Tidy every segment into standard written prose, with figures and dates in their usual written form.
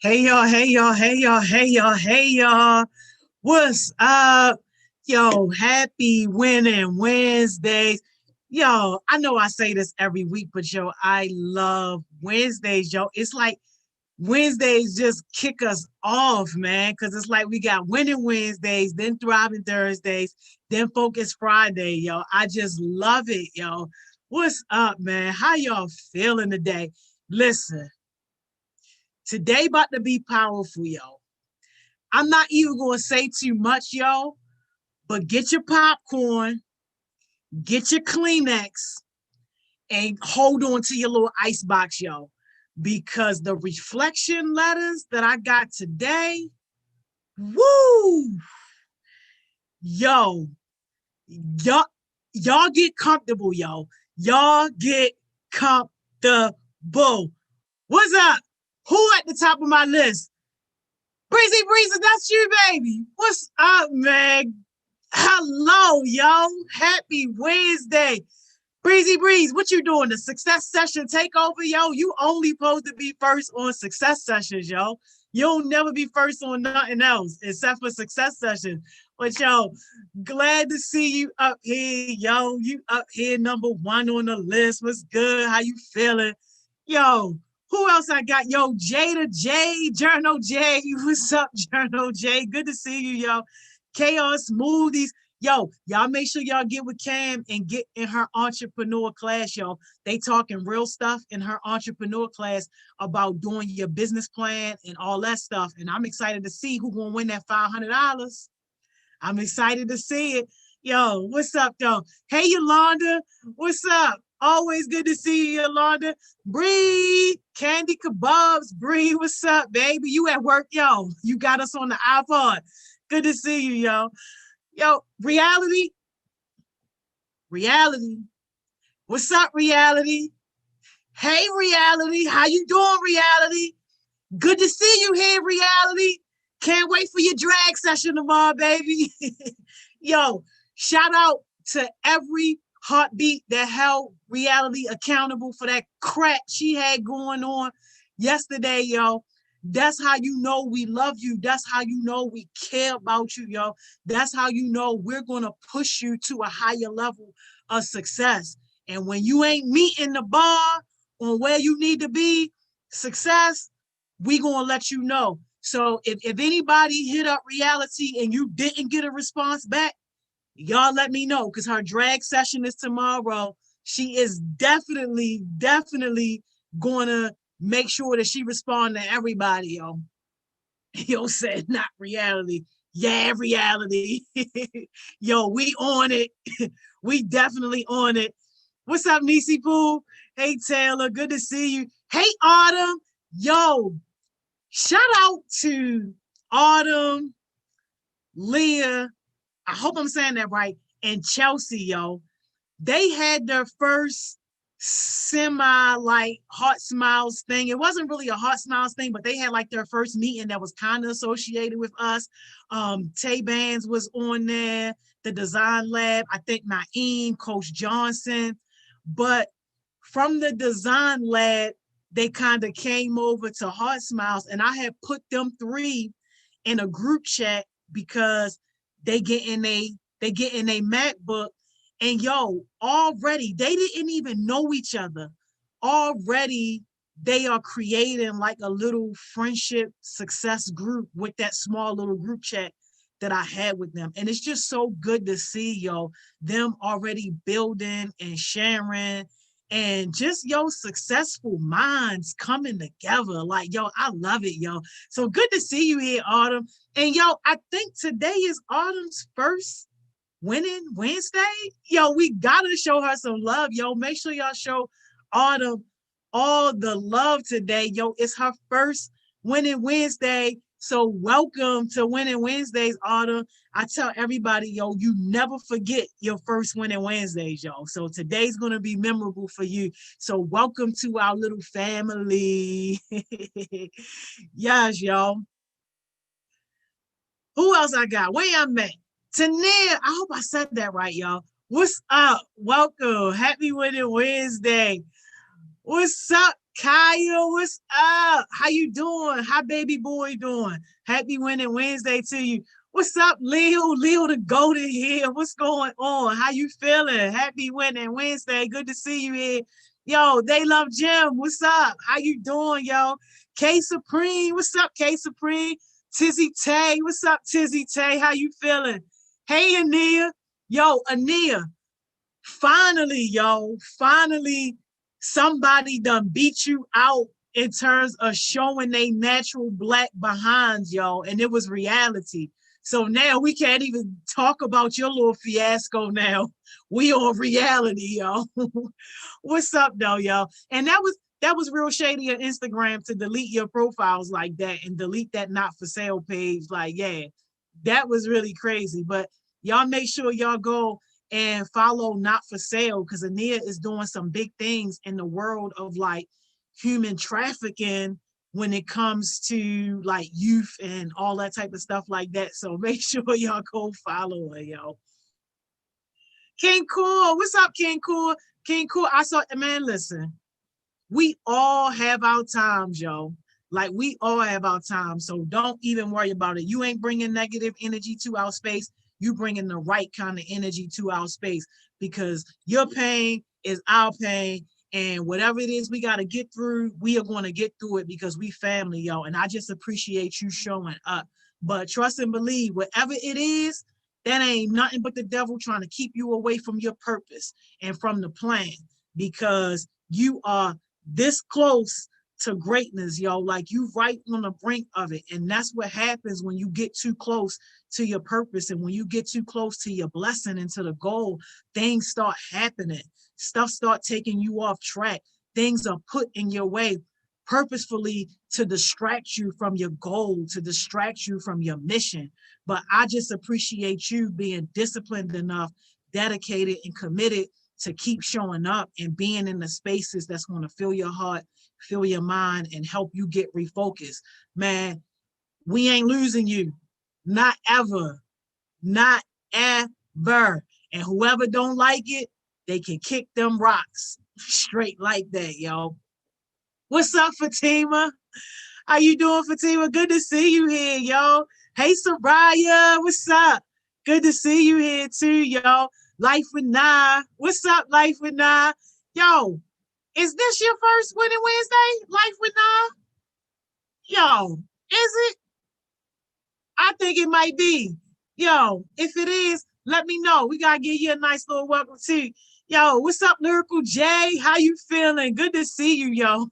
Hey y'all, hey y'all, hey y'all, hey y'all, hey y'all. What's up? Yo, happy winning Wednesdays. Yo, I know I say this every week, but yo, I love Wednesdays, yo. It's like Wednesdays just kick us off, man, because it's like we got winning Wednesdays, then thriving Thursdays, then focus Friday, yo. I just love it, yo. What's up, man? How y'all feeling today? Listen, today about to be powerful, yo. I'm not even going to say too much, yo, but get your popcorn, get your Kleenex, and hold on to your little ice box, yo, because the reflection letters that I got today, woo, yo, y'all, y'all get comfortable, yo. Y'all get comfortable. What's up? Who at the top of my list? Breezy Breezy, that's you, baby. What's up, man? Hello, yo. Happy Wednesday. Breezy Breeze, what you doing? The Success Session takeover, yo? You only supposed to be first on Success Sessions, yo. You'll never be first on nothing else except for Success Sessions. But yo, glad to see you up here, yo. You up here, number one on the list. What's good? How you feeling? Yo, who else I got? Yo, Jada J, Journal J. What's up, Journal J? Good to see you, yo. Chaos Smoothies. Yo, y'all make sure y'all get with Cam and get in her entrepreneur class, yo. They talking real stuff in her entrepreneur class about doing your business plan and all that stuff. And I'm excited to see who gonna win that $500. I'm excited to see it. Yo, what's up, though? Hey, Yolanda, what's up? Always good to see you, Yolanda. Bree, Candy Kebabs. Bree, what's up, baby? You at work, yo. You got us on the iPod. Good to see you, yo. Yo, reality, reality. What's up, reality? Hey, reality. How you doing, reality? Good to see you here, reality. Can't wait for your drag session tomorrow, baby. Yo, shout out to every heartbeat that held reality accountable for that crap she had going on yesterday, yo. That's how you know we love you. That's how you know we care about you, yo. That's how you know we're going to push you to a higher level of success. And when you ain't meeting the bar on where you need to be, success, we going to let you know. So if anybody hit up reality and you didn't get a response back, y'all let me know because her drag session is tomorrow. She is definitely going to make sure that she respond to everybody, yo. Yo said, not reality. Yeah, reality. Yo, we on it. We definitely on it. What's up, Nisi Pooh? Hey, Taylor. Good to see you. Hey, Autumn. Yo, shout out to Autumn, Leah. I hope I'm saying that right. And Chelsea, yo. They had their first semi like HeartSmiles thing. It wasn't really a HeartSmiles thing, but they had like their first meeting that was kind of associated with us. Tay Bands was on there, the design lab, I think Naeem, Coach Johnson. But from the design lab, they kind of came over to HeartSmiles, and I had put them three in a group chat because they get in a MacBook. And yo, already they didn't even know each other. Already they are creating like a little friendship success group with that small little group chat that I had with them. And it's just so good to see, yo, them already building and sharing and just, yo, successful minds coming together. Like, yo, I love it, yo. So good to see you here, Autumn. And yo, I think today is Autumn's first winning Wednesday. Yo, we gotta show her some love. Yo, make sure y'all show Autumn all the love today. Yo, it's her first winning Wednesday. So welcome to Winning Wednesdays, Autumn. I tell everybody, yo, you never forget your first winning Wednesdays, yo. So today's gonna be memorable for you. So welcome to our little family. Yes, yo. Who else I got? Where I'm at? Tania, I hope I said that right, y'all. What's up? Welcome. Happy Winning Wednesday. What's up, Kaya, what's up? How you doing? How baby boy doing? Happy Winning Wednesday to you. What's up, Leo? Leo the golden here. What's going on? How you feeling? Happy Winning Wednesday. Good to see you here. Yo, they love Jim. What's up? How you doing, yo? K Supreme. What's up, K Supreme? Tizzy Tay. What's up, Tizzy Tay? How you feeling? Hey, Ania. Yo, Ania. Finally, yo, finally, somebody done beat you out in terms of showing they natural black behinds, yo, and it was reality. So now we can't even talk about your little fiasco now. We on reality, yo. What's up, though, yo? And that was real shady on Instagram to delete your profiles like that and delete that not for sale page. Like, yeah, that was really crazy. But y'all make sure y'all go and follow Not For Sale because Ania is doing some big things in the world of like human trafficking when it comes to like youth and all that type of stuff like that. So make sure y'all go follow her, yo. King Cool, what's up, King Cool? King Cool, I saw, man, listen, we all have our times, yo. Like we all have our times. So don't even worry about it. You ain't bringing negative energy to our space. You bringing the right kind of energy to our space because your pain is our pain. And whatever it is we got to get through, we are going to get through it because we family, yo. And I just appreciate you showing up. But trust and believe, whatever it is, that ain't nothing but the devil trying to keep you away from your purpose and from the plan because you are this close to greatness, yo. Like you right on the brink of it. And that's what happens when you get too close to your purpose. And when you get too close to your blessing and to the goal, things start happening. Stuff start taking you off track. Things are put in your way purposefully to distract you from your goal, to distract you from your mission. But I just appreciate you being disciplined enough, dedicated, and committed to keep showing up and being in the spaces that's going to fill your heart, fill your mind, and help you get refocused. Man, we ain't losing you. Not ever. Not ever. And whoever don't like it, they can kick them rocks straight like that, yo. What's up, Fatima? How you doing, Fatima? Good to see you here, yo. Hey, Soraya, what's up? Good to see you here too, yo. Life with Nah. What's up, Life with Nah? Yo, is this your first Winning Wednesday? Life with Nah? Yo, is it? I think it might be. Yo, if it is, let me know. We gotta give you a nice little welcome too. Yo, what's up, Lyrical J? How you feeling? Good to see you, yo.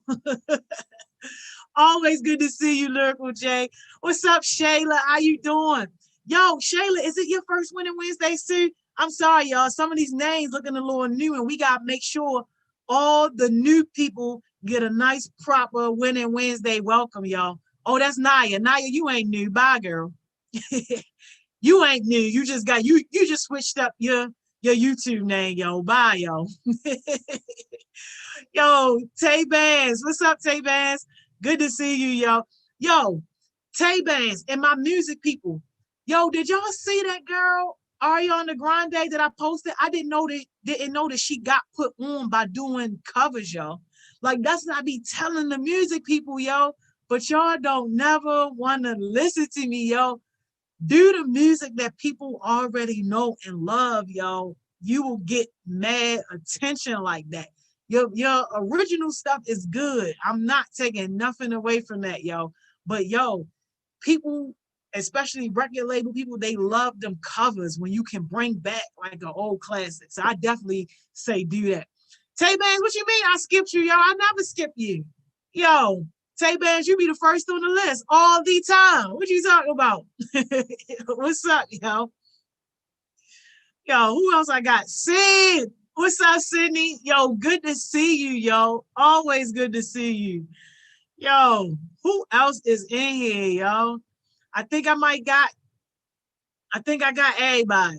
Always good to see you, Lyrical J. What's up, Shayla? How you doing? Yo, Shayla, is it your first Winning Wednesday, too? I'm sorry, y'all. Some of these names looking a little new, and we got to make sure all the new people get a nice, proper Winning Wednesday welcome, y'all. Oh, that's Naya. Naya, you ain't new. Bye, girl. You ain't new. You just got, you just switched up your YouTube name, yo. Bye, yo. Yo, Tay Bands. What's up, Tay Bands? Good to see you, yo. Yo, Tay Bands and my music people. Yo, did y'all see that girl, Ariana Grande, that I posted? I didn't know that she got put on by doing covers, yo. Like, that's what I be telling the music people, yo. But y'all don't never want to listen to me, yo. Do the music that people already know and love, yo. You will get mad attention like that. Your original stuff is good. I'm not taking nothing away from that, yo. But yo, people, especially record label people, they love them covers when you can bring back like an old classic. So I definitely say do that. Tay Bangs, what you mean I skipped you, yo? I never skip you. Yo, Tay Bangs, you be the first on the list all the time. What you talking about? What's up, yo? Yo, who else I got? Sid. What's up, Sydney? Yo, good to see you, yo. Always good to see you. Yo, who else is in here, yo? I think I got everybody.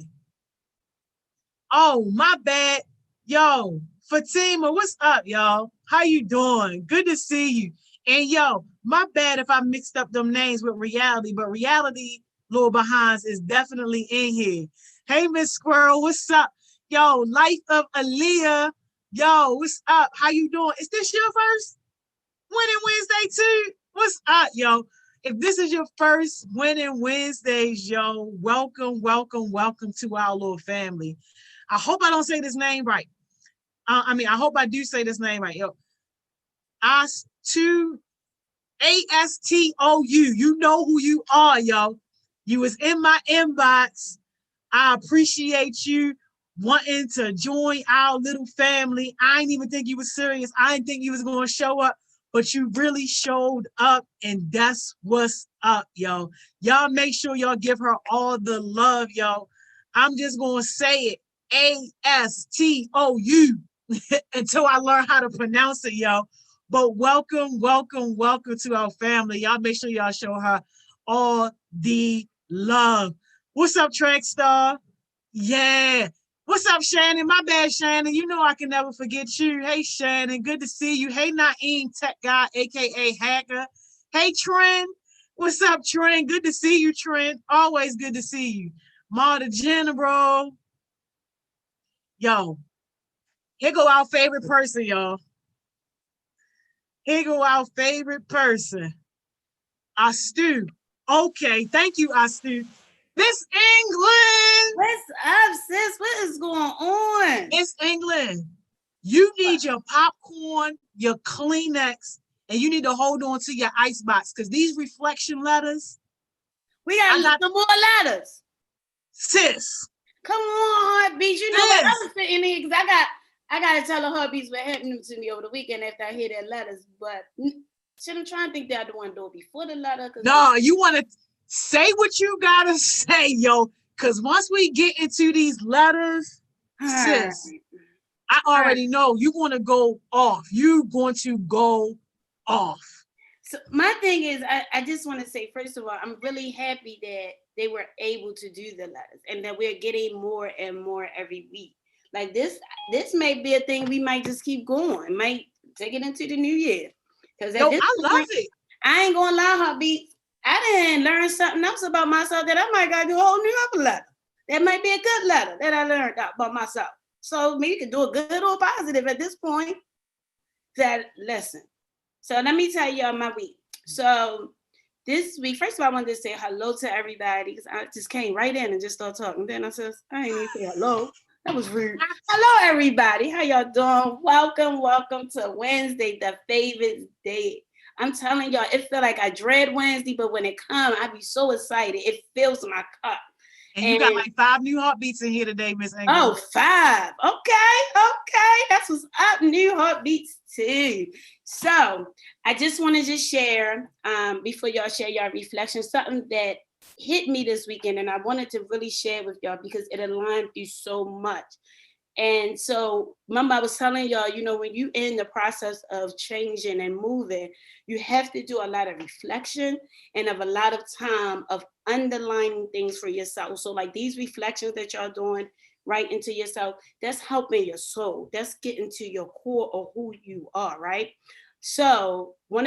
Oh, my bad. Yo, Fatima, what's up, y'all? How you doing? Good to see you. And yo, my bad if I mixed up them names with reality, but reality, Lil Behinds, is definitely in here. Hey, Miss Squirrel, what's up? Yo, Life of Aaliyah. Yo, what's up? How you doing? Is this your first? Winning Wednesday too. What's up, yo? If this is your first Winning Wednesdays, yo, welcome, welcome, welcome to our little family. I hope I don't say this name right. I hope I do say this name right, yo. Astu, Astou. You know who you are, yo. You was in my inbox. I appreciate you wanting to join our little family. I didn't even think you was serious. I didn't think you was going to show up, but you really showed up, and that's what's up, yo. Y'all make sure y'all give her all the love, yo. I'm just going to say it, Astou, until I learn how to pronounce it, yo. But welcome, welcome, welcome to our family. Y'all make sure y'all show her all the love. What's up, Track Star? Yeah. What's up, Shannon? My bad, Shannon. You know I can never forget you. Hey, Shannon. Good to see you. Hey, Naeem Tech Guy, a.k.a. Hacker. Hey, Trent. What's up, Trent? Good to see you, Trent. Always good to see you. Ma the General. Yo, here go our favorite person, y'all. Here go our favorite person. Astu. Okay, thank you, Astu. Miss England. What's up, sis? What is going on? Miss England, you need your popcorn, your Kleenex, and you need to hold on to your ice box because these reflection letters. We got some more letters. Sis. Come on, Heartbeats. You know what? I was sitting here because I gotta tell the Heartbeats what happened to me over the weekend after I hear their letters. But shit, I'm trying to think that I want to do it before the letter. No, you want to say what you gotta say, yo. Because once we get into these letters, sis, I already know you're going to go off. You're going to go off. So my thing is, I just want to say, first of all, I'm really happy that they were able to do the letters and that we're getting more and more every week. Like this may be a thing we might just keep going. Might take it into the new year. Because I love it. I ain't going to lie, Heartbeat. I didn't learn something else about myself that I might got to do a whole new other letter. That might be a good letter that I learned about myself. So maybe you can do a good or positive at this point. That lesson. So let me tell y'all my week. So this week, first of all, I wanted to say hello to everybody because I just came right in and just started talking. Then I said, I ain't even say hello. That was rude. Hello, everybody. How y'all doing? Welcome, welcome to Wednesday, the favorite day. I'm telling y'all, it feel like I dread Wednesday, but when it comes, I be so excited. It fills my cup. And you got like 5 new heartbeats in here today, Miss England. Oh, 5. Okay. That's what's up. New heartbeats too. So I just want to just share, before y'all share y'all reflections, something that hit me this weekend. And I wanted to really share with y'all because it aligned you so much. And so remember, I was telling y'all, you know, when you in the process of changing and moving, you have to do a lot of reflection and of a lot of time of underlining things for yourself. So like these reflections that y'all doing right into yourself, that's helping your soul. That's getting to your core of who you are, right? So one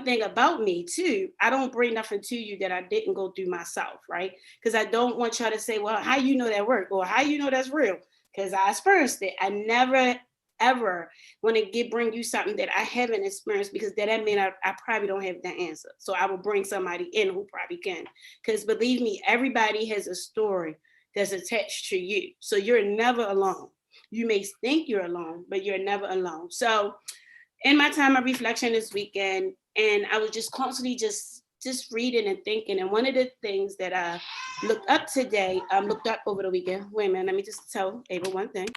thing about me too, I don't bring nothing to you that I didn't go through myself, right? Because I don't want y'all to say, well, how you know that work or how you know that's real? Because I experienced it. I never, ever want to bring you something that I haven't experienced because that means I probably don't have the answer. So I will bring somebody in who probably can. Because believe me, everybody has a story that's attached to you. So you're never alone. You may think you're alone, but you're never alone. So in my time of reflection this weekend, and I was just constantly just reading and thinking. And one of the things that I looked up today, looked up over the weekend. Wait a minute, let me just tell Ava one thing.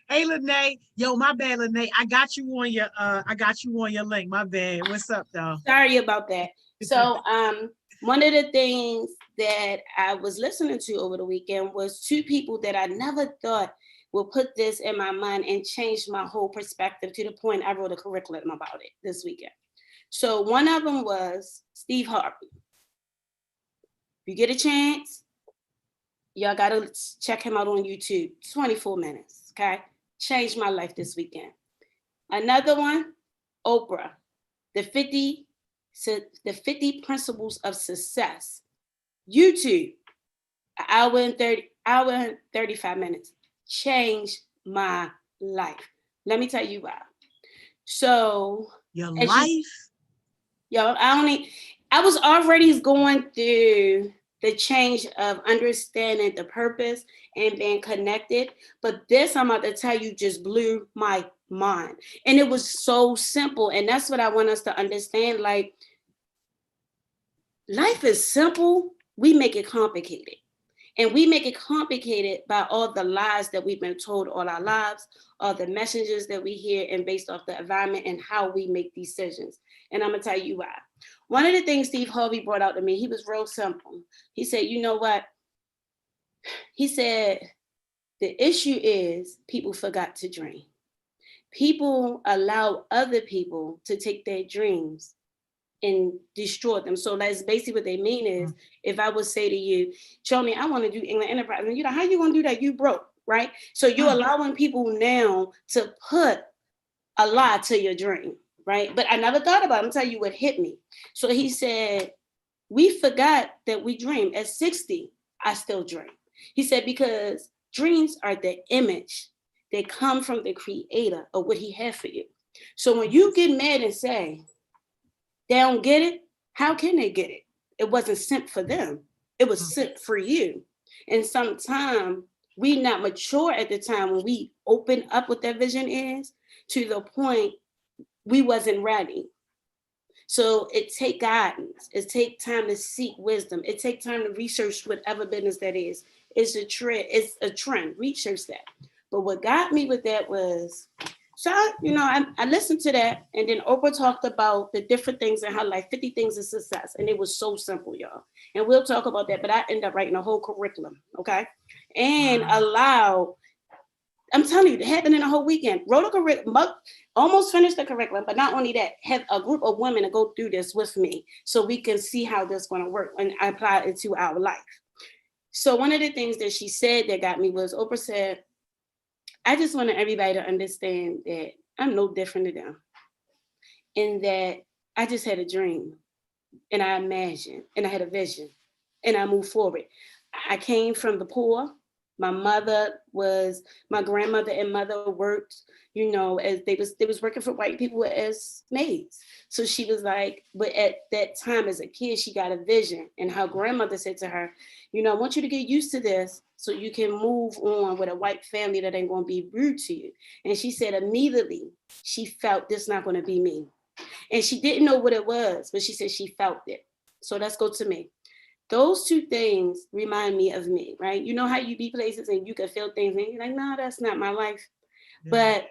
Hey, Lene. Yo, my bad, Lene. I got you on your link. My bad. What's up, though? Sorry about that. So one of the things that I was listening to over the weekend was 2 people that I never thought will put this in my mind and change my whole perspective to the point I wrote a curriculum about it this weekend. So one of them was Steve Harvey. If you get a chance, y'all gotta check him out on YouTube. 24 minutes, okay? Changed my life this weekend. Another one, Oprah, the 50 principles of success. YouTube, an hour and 35 minutes. Changed my life. Let me tell you why. So Your as you, life. yo, I was already going through the change of understanding the purpose and being connected. But this I'm about to tell you just blew my mind. And it was so simple. And that's what I want us to understand. Like, life is simple, we make it complicated. And we make it complicated by all the lies that we've been told all our lives, all the messages that we hear, and based off the environment and how we make decisions. And I'm gonna tell you why. One of the things Steve Harvey brought out to me, he was real simple. He said, you know what? He said, the issue is people forgot to dream. People allow other people to take their dreams and destroy them. So that's basically what they mean is, if I would say to you, show me, I want to do England Enterprise, and you know, how you gonna do that? You broke, right? So you're allowing people now to put a lie to your dream, right? But I never thought about it. I'm telling you what hit me. So he said, we forgot that we dream. At 60, I still dream. He said, because dreams are the image that come from the creator of what he had for you. So when you get mad and say, they don't get it, how can they get it? It wasn't sent for them. It was sent for you. And sometimes we not mature at the time when we open up what that vision is, to the point we wasn't ready. So it take guidance. It take time to seek wisdom. It take time to research whatever business that is. It's a trend. It's a trend. Research that. But what got me with that was, so I listened to that, and then Oprah talked about the different things in her life, 50 things of success, and it was so simple, y'all. And we'll talk about that. But I ended up writing a whole curriculum, okay, and I'm telling you, it happened in a whole weekend. Wrote a curriculum, almost finished the curriculum, but not only that, have a group of women to go through this with me so we can see how this is going to work and apply it to our life. So one of the things that she said that got me was, Oprah said, I just wanted everybody to understand that I'm no different than them, and that I just had a dream, and I imagined, and I had a vision, and I moved forward. I came from the poor. My grandmother and mother worked, as they was working for white people as maids. So she was like, but at that time as a kid, she got a vision, and her grandmother said to her, I want you to get used to this so you can move on with a white family that ain't going to be rude to you. And she said immediately she felt this not going to be me. And she didn't know what it was, but she said she felt it. So let's go to me. Those two things remind me of me, right? You know how you be places and you can feel things and you're like, no, that's not my life. Yeah.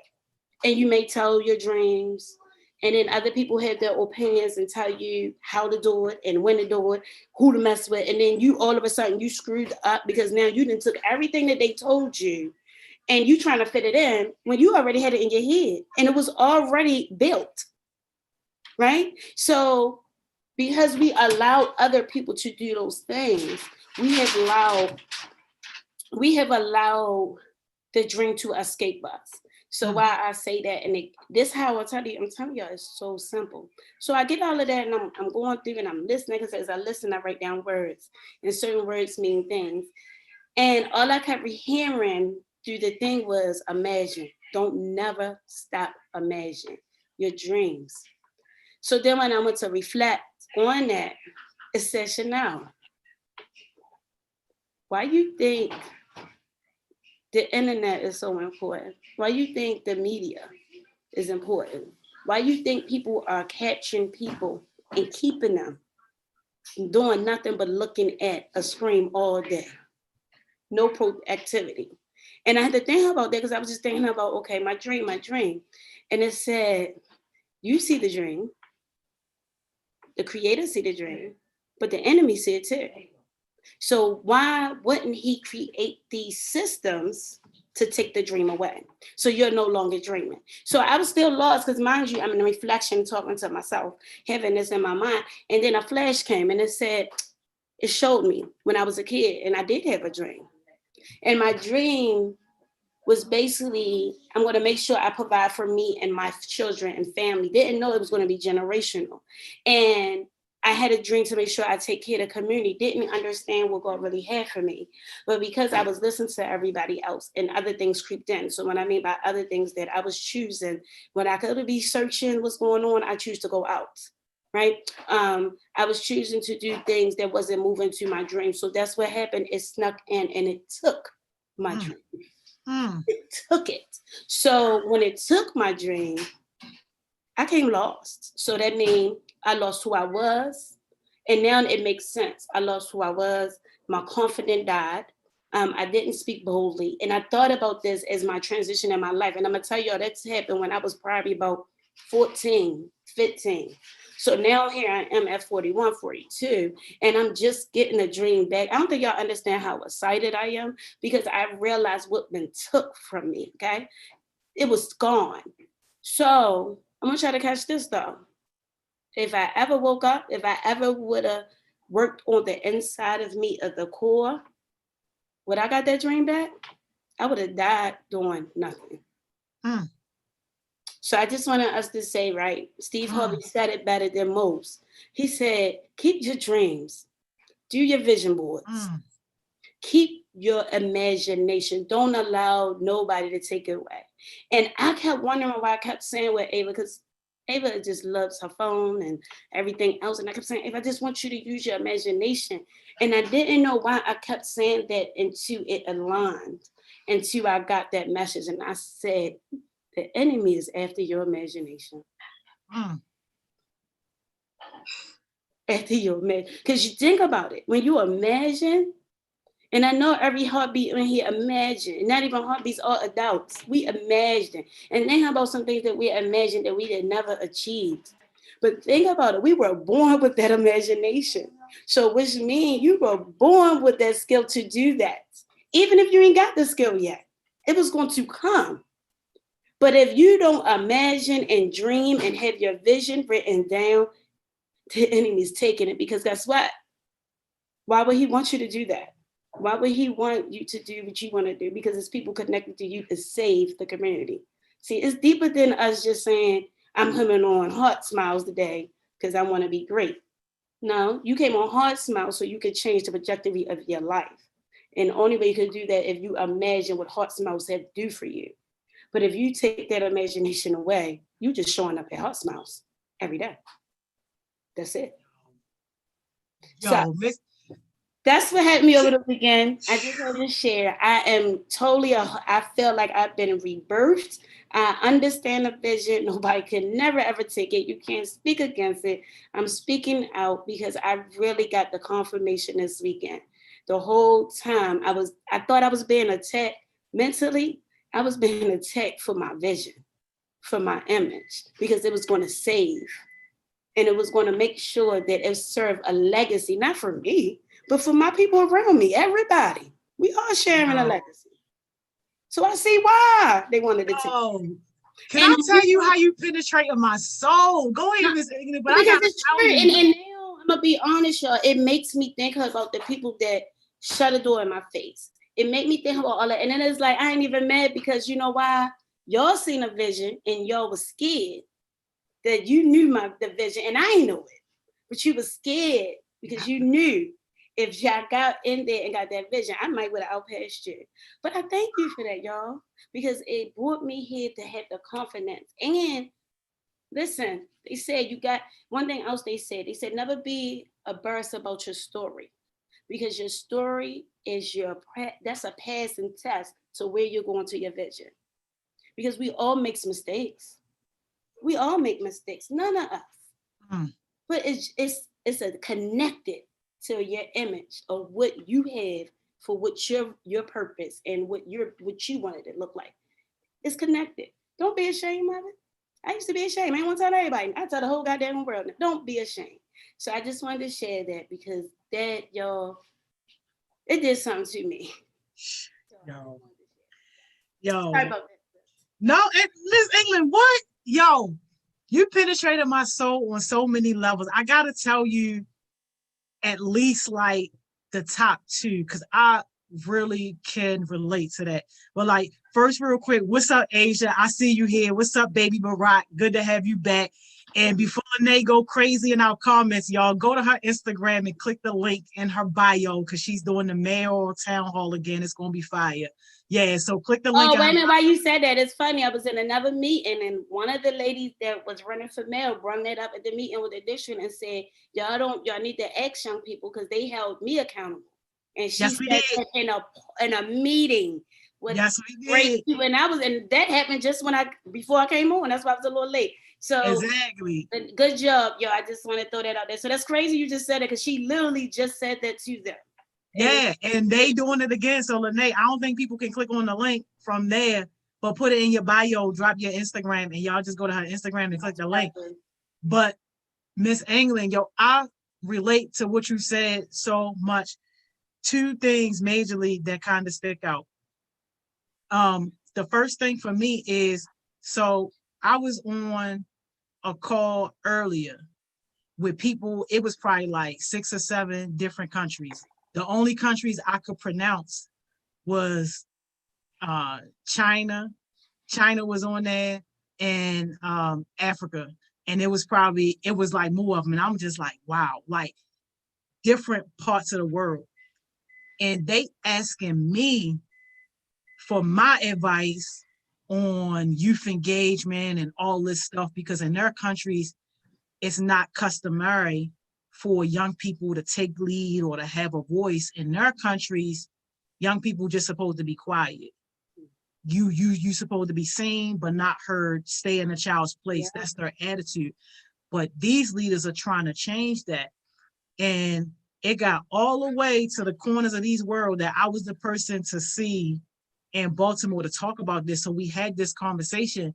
And you may tell your dreams, and then other people have their opinions and tell you how to do it and when to do it, who to mess with. And then you all of a sudden you screwed up because now you done took everything that they told you and you trying to fit it in when you already had it in your head and it was already built, right? So because we allow other people to do those things, we have allowed the dream to escape us. So why I say that, and this how I'm telling y'all, it's so simple. So I get all of that, and I'm going through and I'm listening, because as I listen, I write down words, and certain words mean things. And all I kept hearing through the thing was imagine. Don't never stop imagining your dreams. So then when I went to reflect on that, it said, Chanel, why you think the internet is so important? Why you think the media is important? Why you think people are catching people and keeping them doing nothing but looking at a screen all day? No proactivity. And I had to think about that because I was just thinking about, okay, my dream. And it said, you see the dream, the creator see the dream, but the enemy see it too. So why wouldn't he create these systems to take the dream away? So you're no longer dreaming. So I was still lost because, mind you, I'm in reflection, talking to myself, having this in my mind. And then a flash came and it showed me when I was a kid, and I did have a dream. And my dream was basically, I'm going to make sure I provide for me and my children and family. Didn't know it was going to be generational. And I had a dream to make sure I take care of the community, didn't understand what God really had for me. But because I was listening to everybody else and other things creeped in. So what I mean by other things, that I was choosing, when I could be searching what's going on, I choose to go out, right? I was choosing to do things that wasn't moving to my dream. So that's what happened. It snuck in and it took my dream. It took it. So when it took my dream, I came lost. So that means I lost who I was. And now it makes sense. I lost who I was. My confidence died. I didn't speak boldly. And I thought about this as my transition in my life. And I'm going to tell y'all that's happened when I was probably about 14, 15. So now here I am at 41, 42, and I'm just getting a dream back. I don't think y'all understand how excited I am because I realized what been took from me, okay? It was gone. So I'm gonna try to catch this though. If I ever woke up, if I ever would have worked on the inside of me at the core, would I got that dream back? I would have died doing nothing. So I just wanted us to say, right, Steve Harvey said it better than most. He said, keep your dreams, do your vision boards, keep your imagination. Don't allow nobody to take it away. And I kept wondering why I kept saying with Ava, because Ava just loves her phone and everything else. And I kept saying, Ava, I just want you to use your imagination. And I didn't know why I kept saying that until it aligned, until I got that message. And I said, the enemy is after your imagination. After your imagination. Because you think about it, when you imagine, and I know every heartbeat in here imagine, not even heartbeats, all adults, we imagine. And think about some things that we imagined that we had never achieved. But think about it, we were born with that imagination. So which means you were born with that skill to do that. Even if you ain't got the skill yet, it was going to come. But if you don't imagine and dream and have your vision written down, the enemy's taking it. Because guess what? Why would he want you to do that? Why would he want you to do what you want to do? Because it's people connected to you to save the community. See, it's deeper than us just saying, I'm coming on HeartSmiles today because I want to be great. No, you came on HeartSmiles so you could change the trajectory of your life. And the only way you could do that if you imagine what HeartSmiles have to do for you. But if you take that imagination away, you just showing up at HeartSmiles every day. That's it. So that's what had me over the weekend. I just want to share. I am totally, I feel like I've been rebirthed. I understand the vision. Nobody can never, ever take it. You can't speak against it. I'm speaking out because I really got the confirmation this weekend. The whole time I thought I was being attacked mentally. I was being attacked for my vision, for my image, because it was going to save. And it was going to make sure that it served a legacy, not for me, but for my people around me, everybody. We are sharing a legacy. So I see why they wanted to take it. Can I tell you how you penetrated my soul? Go ahead, Miss England, but I gotta tell you. And now, I'm going to be honest, y'all, it makes me think about the people that shut a door in my face. It made me think about all that. And then it's like, I ain't even mad because you know why? Y'all seen a vision and y'all was scared that you knew the vision and I ain't know it. But you was scared because you knew if y'all got in there and got that vision, I might would have outpaced you. But I thank you for that, y'all, because it brought me here to have the confidence. And listen, they said you got one thing else they said never be embarrassed about your story. Because your story is that's a passing test to where you're going to your vision. Because we all make mistakes. We all make mistakes. None of us. But it's a connected to your image of what you have for what your purpose and what you wanted it to look like. It's connected. Don't be ashamed of it. I used to be ashamed. I ain't want to tell everybody. I tell the whole goddamn world. Don't be ashamed. So I just wanted to share that because that, y'all, it did something to me. Yo. Sorry about that. No, Miss England, what? Yo, you penetrated my soul on so many levels. I gotta tell you at least like the top two, because I really can relate to that. But like, first, real quick, what's up, Asia? I see you here. What's up, baby Barack? Good to have you back. And before they go crazy in our comments, y'all go to her Instagram and click the link in her bio because she's doing the mayoral town hall again. It's gonna be fire. Yeah, so click the link. Oh, wait a minute, while you said that, it's funny. I was in another meeting and one of the ladies that was running for mayor brought that up at the meeting with the district and said, y'all need to ask young people because they held me accountable. And she said that in a meeting with great people. And that happened just before I came on. That's why I was a little late. So exactly. Good job, yo. I just want to throw that out there. So that's crazy you just said it because she literally just said that to them. Yeah, and they doing it again. So Lene, I don't think people can click on the link from there, but put it in your bio, drop your Instagram, and y'all just go to her Instagram and click the link. But Miss England, yo, I relate to what you said so much. Two things majorly that kind of stick out. The first thing for me is, so I was on a call earlier with people, it was probably like 6 or 7 different countries. The only countries I could pronounce was China. China was on there, and Africa. And it was like more of them. And I'm just like, wow, like different parts of the world. And they asking me for my advice on youth engagement and all this stuff, because in their countries, it's not customary for young people to take lead or to have a voice. In their countries, young people just supposed to be quiet. You supposed to be seen but not heard, stay in a child's place. Yeah. That's their attitude. But these leaders are trying to change that. And it got all the way to the corners of these world that I was the person to see in Baltimore to talk about this. So we had this conversation.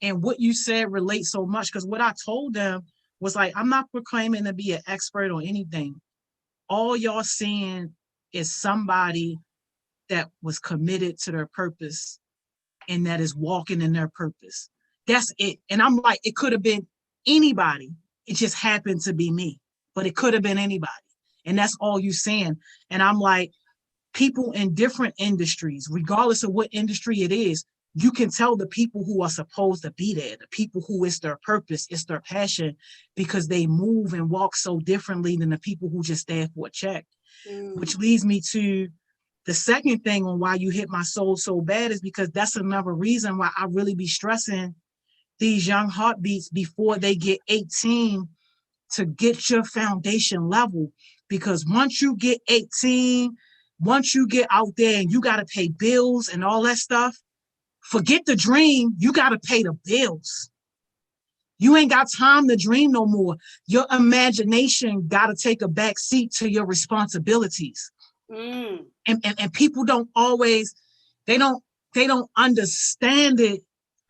And what you said relates so much, because what I told them was like, I'm not proclaiming to be an expert on anything. All y'all seeing is somebody that was committed to their purpose and that is walking in their purpose. That's it. And I'm like, it could have been anybody. It just happened to be me, but it could have been anybody. And that's all you saying. And I'm like, people in different industries, regardless of what industry it is, you can tell the people who are supposed to be there, the people who it's their purpose, it's their passion, because they move and walk so differently than the people who just stand for a check. Which leads me to the second thing on why you hit my soul so bad, is because that's another reason why I really be stressing these young heartbeats before they get 18 to get your foundation level. Because once you get 18, once you get out there and you got to pay bills and all that stuff, forget the dream, you got to pay the bills. You ain't got time to dream no more. Your imagination got to take a back seat to your responsibilities. And people don't always, they don't understand it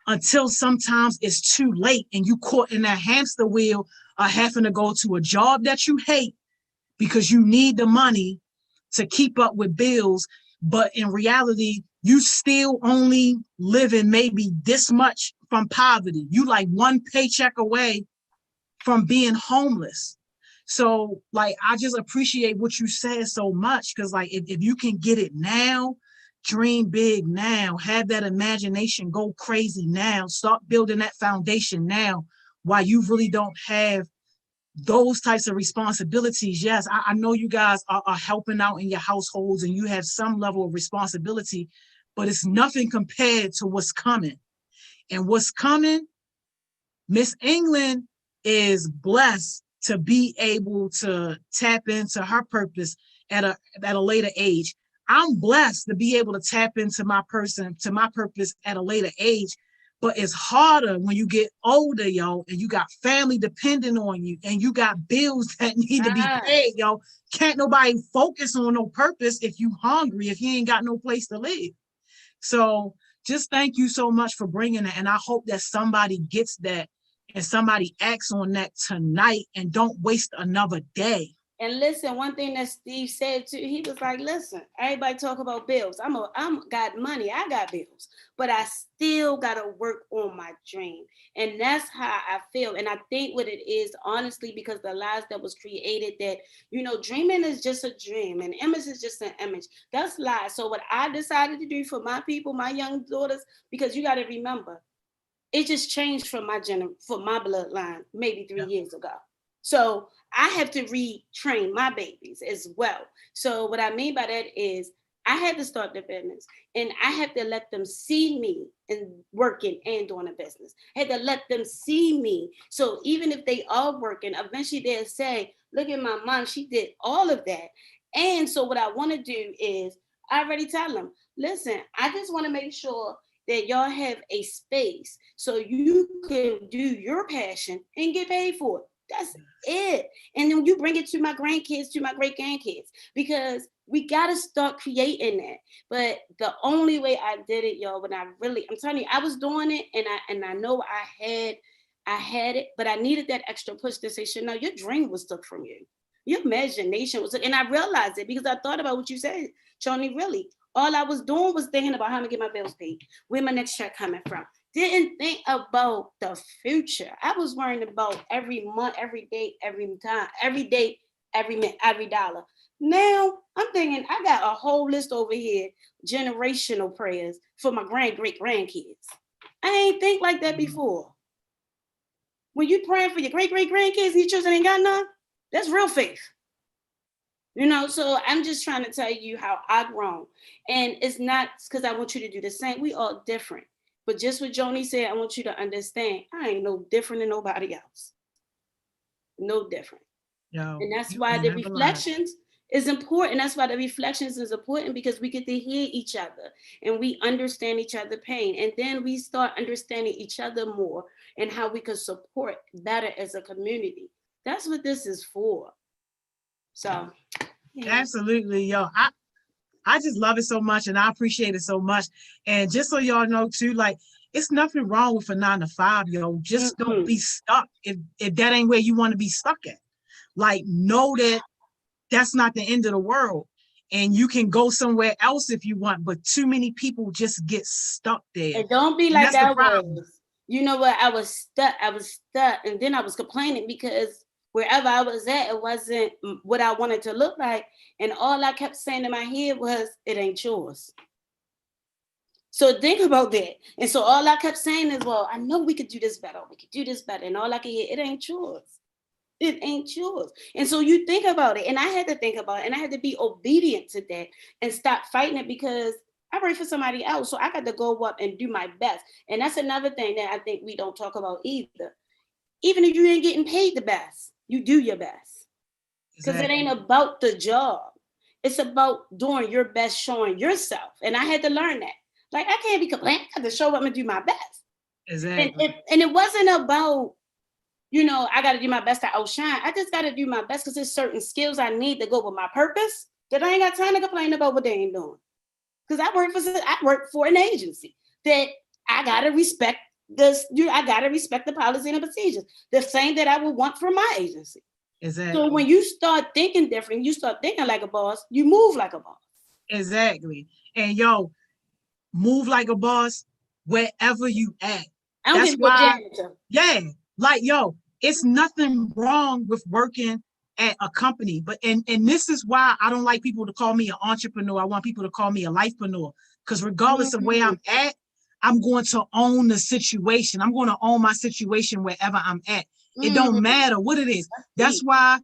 until sometimes it's too late and you caught in that hamster wheel of having to go to a job that you hate because you need the money to keep up with bills. But in reality, you still only living maybe this much from poverty. You like one paycheck away from being homeless. So like, I just appreciate what you said so much, because like, if you can get it now, dream big now, have that imagination go crazy now, start building that foundation now while you really don't have those types of responsibilities. Yes, I know you guys are helping out in your households and you have some level of responsibility, but it's nothing compared to what's coming. And what's coming, Miss England is blessed to be able to tap into her purpose at a later age. I'm blessed to be able to tap into my purpose at a later age. But it's harder when you get older, yo, and you got family depending on you and you got bills that need to be paid, yo. Can't nobody focus on no purpose if you hungry, if you ain't got no place to live. So just thank you so much for bringing it. And I hope that somebody gets that and somebody acts on that tonight and don't waste another day. And listen, one thing that Steve said too, he was like, listen, everybody talk about bills. I'm got money, I got bills, but I still got to work on my dream. And that's how I feel. And I think what it is, honestly, because the lies that was created that, dreaming is just a dream and image is just an image. That's lies. So what I decided to do for my people, my young daughters, because you got to remember, it just changed from for my bloodline maybe 3 years ago. So I have to retrain my babies as well. So what I mean by that is I had to start the business and I have to let them see me and working and doing a business. I had to let them see me. So even if they are working, eventually they'll say, look at my mom, she did all of that. And so what I want to do is I already tell them, listen, I just want to make sure that y'all have a space so you can do your passion and get paid for it. That's it. And then you bring it to my grandkids, to my great grandkids, because we got to start creating that. But the only way I did it, y'all, when I'm telling you, I was doing it and I know I had it, but I needed that extra push to say, Chanel, your dream was took from you. Your imagination was, and I realized it because I thought about what you said, Shawnee, really. All I was doing was thinking about how to get my bills paid, where my next check coming from. Didn't think about the future. I was worrying about every month, every day, every time, every day, every minute, every dollar. Now I'm thinking I got a whole list over here, generational prayers for my great grandkids. I ain't think like that before. When you praying for your great grandkids and your children ain't got none, that's real faith. You know, so I'm just trying to tell you how I've grown. And it's not because I want you to do the same. We all different. But just what Joni said, I want you to understand, I ain't no different than nobody else. No different. Yo, and that's why the reflections is important. That's why the reflections is important, because we get to hear each other and we understand each other's pain. And then we start understanding each other more and how we can support better as a community. That's what this is for. So, yeah. Absolutely, yo. I just love it so much and I appreciate it so much. And just so y'all know too, like, it's nothing wrong with a 9 to 5, yo. Just don't be stuck if that ain't where you want to be stuck at. Like, know that that's not the end of the world. And you can go somewhere else if you want, but too many people just get stuck there. And don't be like that was. You know what? I was stuck, and then I was complaining because wherever I was at, it wasn't what I wanted to look like. And all I kept saying in my head was, it ain't yours. So think about that. And so all I kept saying is, well, I know we could do this better. We could do this better. And all I could hear, it ain't yours. It ain't yours. And so you think about it. And I had to think about it. And I had to be obedient to that and stop fighting it, because I work for somebody else. So I got to go up and do my best. And that's another thing that I think we don't talk about either. Even if you ain't getting paid the best, you do your best. Because It ain't about the job. It's about doing your best, showing yourself. And I had to learn that. Like, I can't be complaining. I got to show up and do my best. Exactly. And it wasn't about, you know, I got to do my best to outshine. I just got to do my best because there's certain skills I need to go with my purpose that I ain't got time to complain about what they ain't doing. Because I work for an agency that I got to respect this. I got to respect the policy and the procedures, the same that I would want from my agency. Exactly. So when you start thinking different, you start thinking like a boss, you move like a boss. Exactly. And yo, move like a boss wherever you at. I don't give a janitor. Yeah. Like, yo, it's nothing wrong with working at a company. But and this is why I don't like people to call me an entrepreneur. I want people to call me a lifepreneur. Because regardless of where I'm at, I'm going to own the situation. I'm going to own my situation wherever I'm at. It don't matter what it is. That's why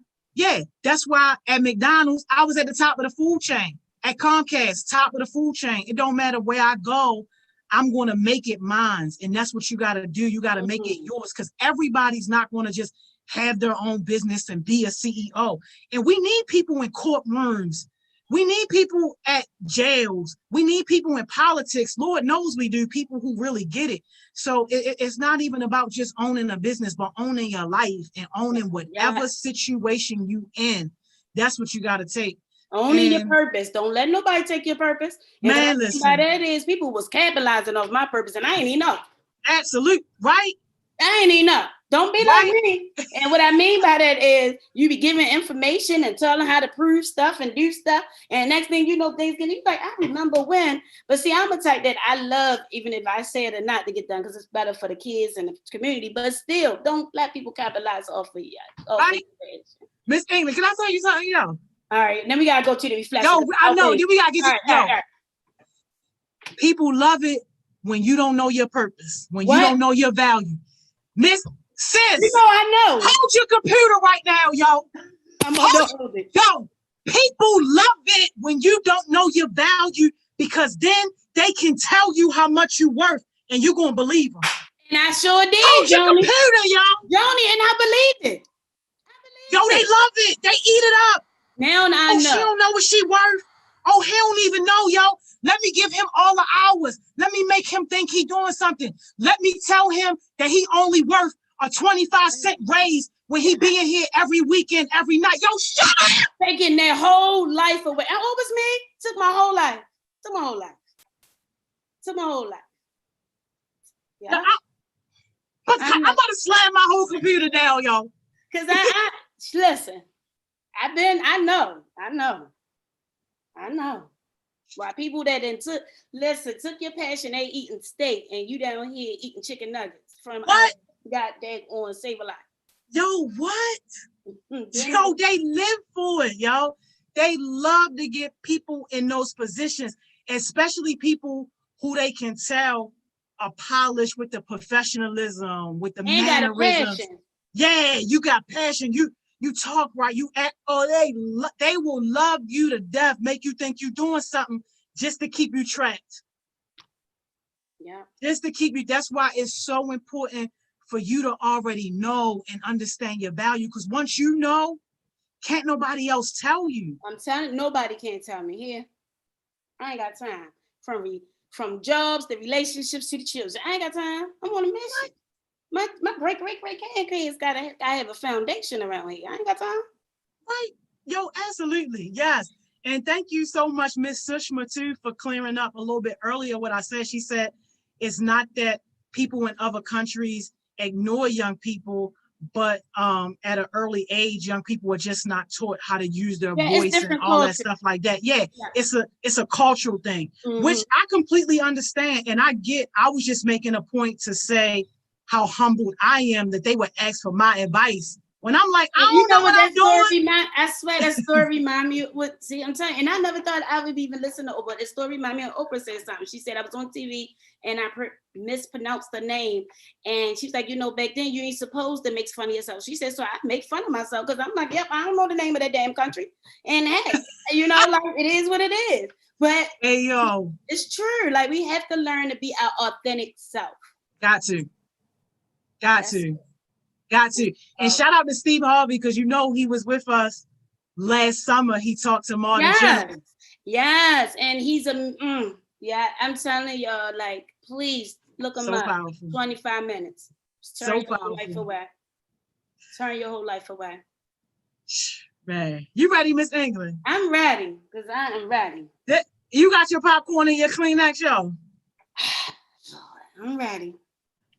at McDonald's, I was at the top of the food chain. At Comcast, top of the food chain. It don't matter where I go, I'm going to make it mine. And that's what you got to do. You got to make it yours, because everybody's not going to just have their own business and be a CEO. And we need people in courtrooms. We need people at jails. We need people in politics. Lord knows we do, people who really get it. So it's not even about just owning a business, but owning your life and owning whatever situation you in. That's what you got to take. Owning your purpose. Don't let nobody take your purpose. And man, listen. By that is, people was capitalizing off my purpose, and I ain't enough. Absolute, right? I ain't enough. Don't be like me. And what I mean by that is, you be giving information and telling how to prove stuff and do stuff, and next thing you know, things get like, I remember when. But see, I'm a type that I love, even if I say it or not, to get done, because it's better for the kids and the community. But still, don't let people capitalize off of you. Right. Miss England, can I tell you something? Yo. All right, then we gotta go to the reflection. Yo, I know. Then we gotta get to People love it when you don't know your purpose, when you What? don't know your value. Miss Sis, You know I know. hold your computer right now, yo. I'm gonna hold it. Yo, people love it when you don't know your value, because then they can tell you how much you worth and you're gonna believe them. And I sure did, Hold your Joni. computer, yo. Joni, and I believed it. Yo, they love it. They eat it up. Now I know. Oh, she don't know what she worth. Oh, he don't even know, yo. Let me give him all the hours. Let me make him think he doing something. Let me tell him that he only worth a 25-cent raise when he being here every weekend, every night. Yo, shut up. Taking their whole life away. And what was me? Took my whole life. Took my whole life. Took my whole life. Yeah. I'm about to slam my whole computer down, yo. Because I listen, I know. Why people that then took your passion, they eating steak, and you down here eating chicken nuggets from what? Got that on Save a Lot. Yo, what? Yo, they live for it, yo. They love to get people in those positions, especially people who they can tell are polished with the professionalism, with the mannerisms. Yeah, you got passion. You talk right. You act. Oh, they will love you to death. Make you think you're doing something just to keep you trapped. Yeah. Just to keep you. That's why it's so important for you to already know and understand your value. Because once you know, can't nobody else tell you. I'm telling you, nobody can tell me here. I ain't got time. From jobs, the relationships to the children. I ain't got time. I'm on a mission. My great grandkids gotta have a foundation around here. I ain't got time. Right. Yo, absolutely. Yes. And thank you so much, Miss Sushma, too, for clearing up a little bit earlier what I said. She said it's not that people in other countries ignore young people, but at an early age, young people are just not taught how to use their voice and all that stuff like that. Yeah. It's a cultural thing, which I completely understand. And I was just making a point to say how humbled I am that they would ask for my advice when I'm like, I don't know what I'm doing. I swear that story remind me of what, see, I'm telling you, and I never thought I would even listen to Oprah, but the story remind me of Oprah said something. She said, I was on TV and I mispronounced the name. And she's like, back then you ain't supposed to make fun of yourself. She said, so I make fun of myself because I'm like, yep, I don't know the name of that damn country. And hey, like it is what it is. But hey, yo, it's true. Like we have to learn to be our authentic self. Got to. And shout out to Steve Harvey, because he was with us last summer. He talked to Martin. Yes. And he's I'm telling y'all, like, please look him up. Powerful. 25 minutes. Turn your whole life away. Turn your whole life away. Man, you ready, Miss England? I'm ready, because I am ready. You got your popcorn and your Kleenex, yo? I'm ready.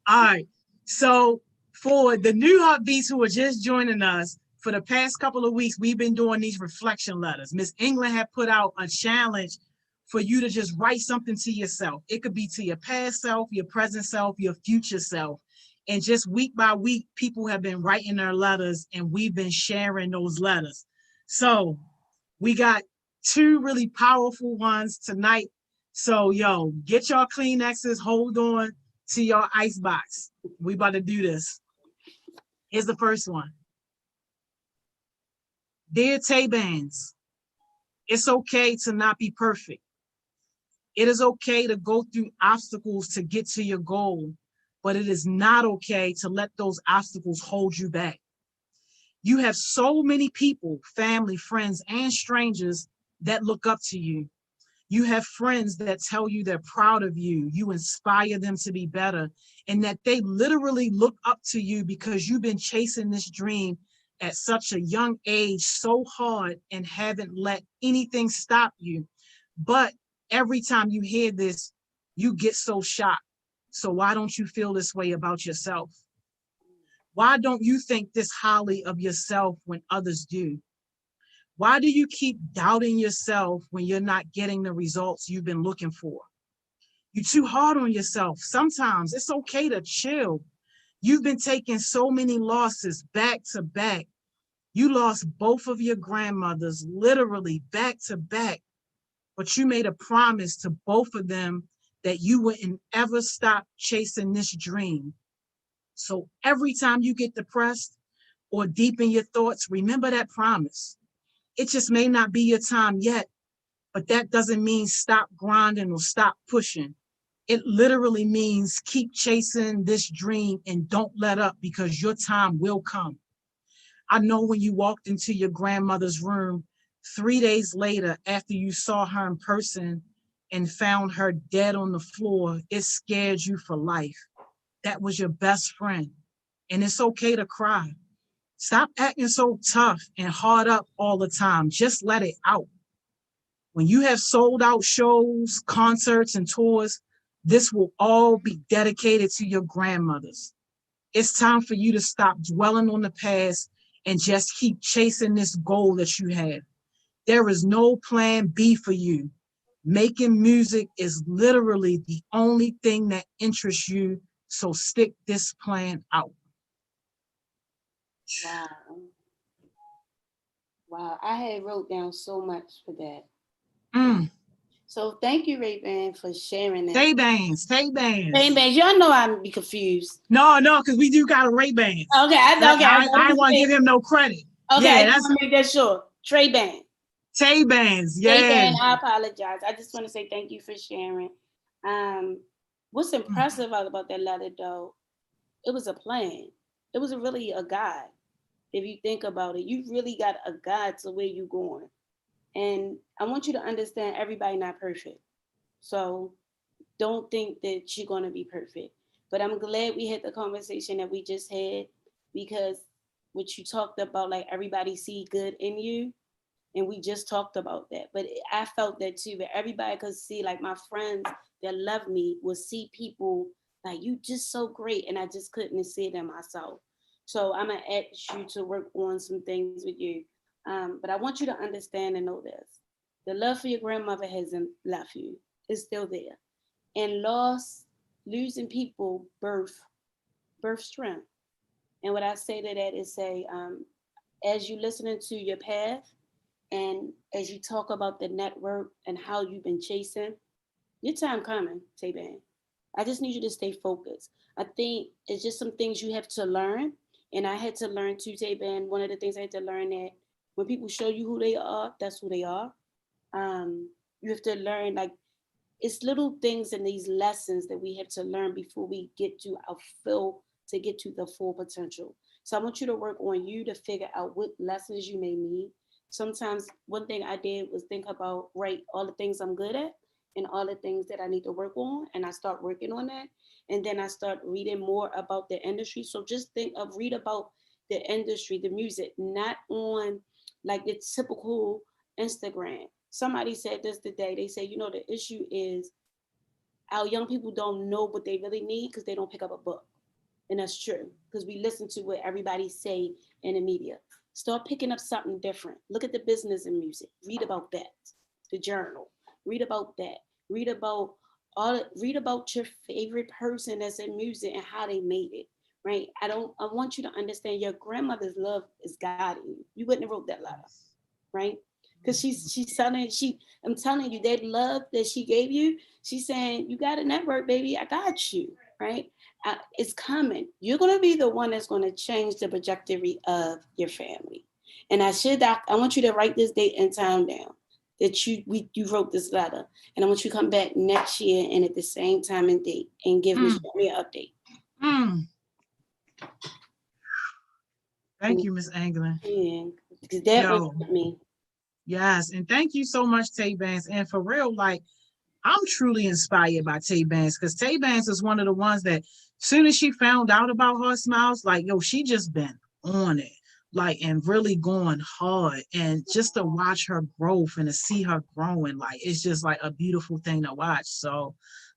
All right. So for the new heartbeats who are just joining us, for the past couple of weeks, we've been doing these reflection letters. Miss England had put out a challenge for you to just write something to yourself. It could be to your past self, your present self, your future self. And just week by week, people have been writing their letters and we've been sharing those letters. So we got 2 really powerful ones tonight. So, yo, get your Kleenexes, hold on to your ice box. We about to do this. Here's the first one. Dear Tay-Bands, it's okay to not be perfect. It is okay to go through obstacles to get to your goal, but it is not okay to let those obstacles hold you back. You have so many people, family, friends, and strangers that look up to you. You have friends that tell you they're proud of you. You inspire them to be better, and that they literally look up to you because you've been chasing this dream at such a young age so hard and haven't let anything stop you. But every time you hear this, you get so shocked. So why don't you feel this way about yourself? Why don't you think this highly of yourself when others do? Why do you keep doubting yourself when you're not getting the results you've been looking for? You're too hard on yourself. Sometimes it's okay to chill. You've been taking so many losses back to back. You lost both of your grandmothers literally back to back, but you made a promise to both of them that you wouldn't ever stop chasing this dream. So every time you get depressed or deep in your thoughts, remember that promise. It just may not be your time yet, but that doesn't mean stop grinding or stop pushing. It literally means keep chasing this dream and don't let up, because your time will come. I know when you walked into your grandmother's room 3 days later after you saw her in person and found her dead on the floor, it scared you for life. That was your best friend. And it's okay to cry. Stop acting so tough and hard up all the time. Just let it out. When you have sold out shows, concerts, and tours, this will all be dedicated to your grandmothers. It's time for you to stop dwelling on the past and just keep chasing this goal that you have. There is no plan B for you. Making music is literally the only thing that interests you, so stick this plan out. Wow. Wow. I had wrote down so much for that. Mm. So thank you, Ray-Ban, for sharing that. Tay-Bans. Ray-Ban, y'all know I'm be confused. No, because we do got a Ray-Bans. Okay, I want to give him no credit. Okay, yeah, I just want to make that sure. Trey-Ban. Tay-Bans, yeah. Trey-Ban, I apologize. I just want to say thank you for sharing. What's impressive about that letter, though, it was a plan. It was really a guide. If you think about it, you really got a guide to where you're going. And I want you to understand everybody not perfect. So don't think that you're going to be perfect. But I'm glad we had the conversation that we just had, because what you talked about, like everybody see good in you. And we just talked about that. But I felt that too, that everybody could see, like my friends that love me would see people like, you just so great. And I just couldn't see it in myself. So I'm going to ask you to work on some things with you. But I want you to understand and know this. The love for your grandmother hasn't left you. It's still there. And losing people birth strength. And what I say to that is say, as you listening to your path, and as you talk about the network and how you've been chasing, your time coming, Tay-Ban. I just need you to stay focused. I think it's just some things you have to learn. And I had to learn too, Tay-Ban. One of the things I had to learn, that when people show you who they are, that's who they are. You have to learn, like, it's little things in these lessons that we have to learn before we get to get to the full potential. So I want you to work on you to figure out what lessons you may need. Sometimes one thing I did was think about, write all the things I'm good at and all the things that I need to work on. And I start working on that. And then I start reading more about the industry. So just read about the industry, the music, not on like the typical Instagram. Somebody said this today. They say, the issue is our young people don't know what they really need because they don't pick up a book. And that's true, because we listen to what everybody say in the media. Start picking up something different. Look at the business in music. Read about that. The journal. Read about that. Read about your favorite person that's in music and how they made it. Right? I want you to understand your grandmother's love is guiding you. You wouldn't have wrote that letter. Right? Because I'm telling you, that love that she gave you, she's saying, you got a network, baby. I got you. Right? It's coming. You're going to be the one that's going to change the trajectory of your family. And I want you to write this date and time down that you wrote this letter. And I want you to come back next year and at the same time and date and give me an update. Thank you, Miss Anglin. Yeah, because that was me. Yes, and thank you so much, Tay-Bans. And for real, like, I'm truly inspired by Tay-Bans, because Tay-Bans is one of the ones that soon as she found out about HeartSmiles, like, she just been on it, like, and really going hard. And just to watch her growth and to see her growing, like, it's just like a beautiful thing to watch. So,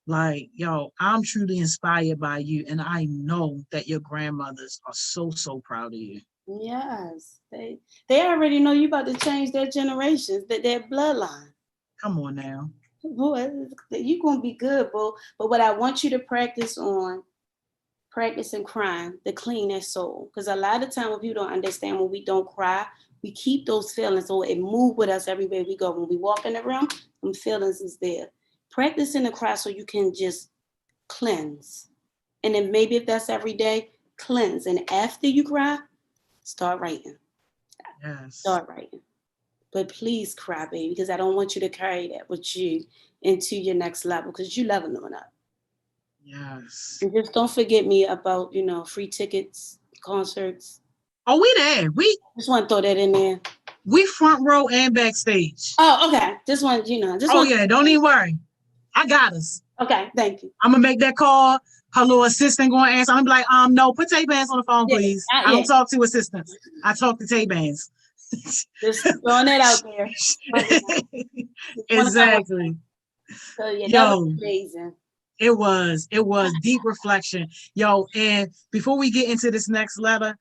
like, I'm truly inspired by you. And I know that your grandmothers are so, so proud of you. Yes, they already know you about to change their generations, their bloodline. Come on now. Boy, you're going to be good, boo. But what I want you to practicing crying to clean that soul. Because a lot of time when people don't understand, when we don't cry, we keep those feelings, so it move with us everywhere we go. When we walk in the room, them feelings is there. Practice in the craft so you can just cleanse. And then maybe if that's every day, cleanse. And after you cry, start writing. Yes. Start writing. But please cry, baby, because I don't want you to carry that with you into your next level because you leveling up. Yes. And just don't forget me about, free tickets, concerts. Oh, we there. Just want to throw that in there. We front row and backstage. Oh, okay. Just want, yeah, don't even worry. I got us. Okay, thank you. I'm gonna make that call. Her little assistant going to answer. I'm like, no, put Tay-Bands on the phone, please. I don't talk to assistants. I talk to Tay-Bands. Just throwing it out there. Exactly. So yeah, that was amazing. It was deep reflection. Yo, and before we get into this next letter,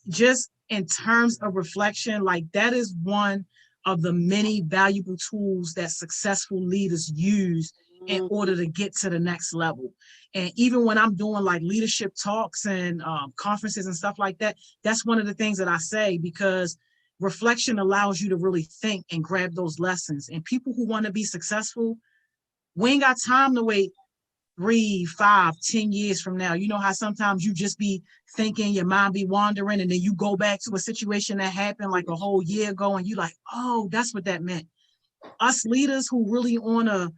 just in terms of reflection, like that is one of the many valuable tools that successful leaders use in order to get to the next level. And even when I'm doing like leadership talks and conferences and stuff like that, that's one of the things that I say, because reflection allows you to really think and grab those lessons. And people who want to be successful, we ain't got time to wait 3, 5, 10 years from now. You know how sometimes you just be thinking, your mind be wandering, and then you go back to a situation that happened like a whole year ago, and you like, oh, that's what that meant. Us leaders who really on a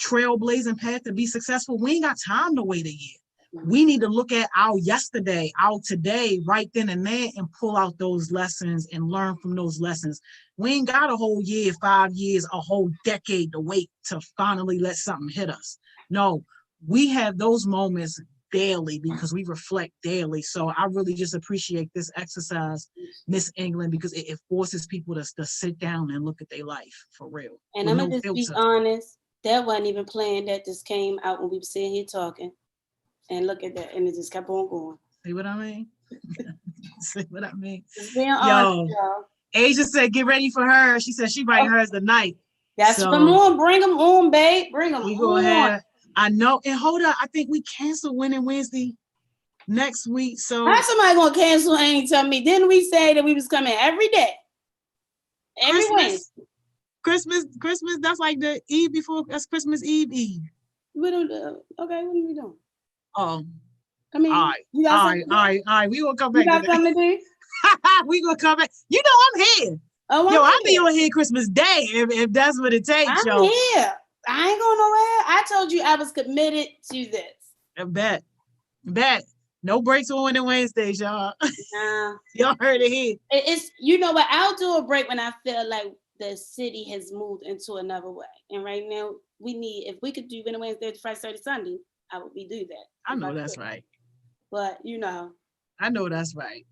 trailblazing path to be successful, we ain't got time to wait a year. We need to look at our yesterday, our today, right then and there, and pull out those lessons and learn from those lessons. We ain't got a whole year, 5 years, a whole decade to wait to finally let something hit us. No, we have those moments daily because we reflect daily. So I really just appreciate this exercise, Miss England, because it forces people to sit down and look at their life for real. And I'm gonna just be honest, that wasn't even planned. That just came out when we were sitting here talking. And look at that, and it just kept on going. See what I mean? See what I mean? Just being honest, y'all. Asia said, get ready for her. She said she writing hers tonight. That's come on, bring them on, babe. Bring them we go on. Ahead. I know. And hold up, I think we canceled Winning Wednesday next week. So how's somebody gonna cancel and ain't tell me? Didn't we say that we was coming every day? Every Wednesday. Christmas, that's like the Eve before. That's Christmas Eve. We don't okay, what are we doing? I mean, all right. We gonna come back. You got something to do? We gonna come back. You know I'm here. Oh, I'll be on here Christmas Day if that's what it takes. I'm here. I ain't going nowhere. I told you I was committed to this. I bet. No breaks on Winning Wednesdays, y'all. Nah. Y'all heard it here. It's what, I'll do a break when I feel like the city has moved into another way. And right now we need, if we could do Winning Wednesday, Friday, Saturday, Sunday, I would do that. I know that's right. But I know that's right.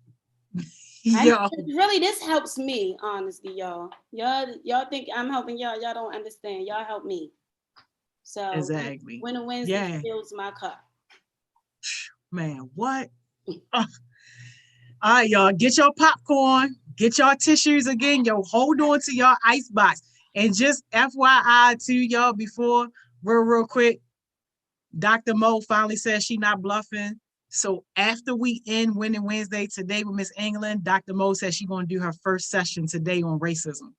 Really, this helps me, honestly, y'all. Y'all think I'm helping y'all. Y'all don't understand. Y'all help me. So exactly. Winning Wednesday fills my cup. Man, what? All right, y'all, get your popcorn, get your tissues again. Yo, hold on to your ice box. And just FYI to y'all, before real quick, Dr. Mo finally says she not bluffing. So after we end Winning Wednesday today with Miss England, Dr. Mo says she's going to do her first session today on racism.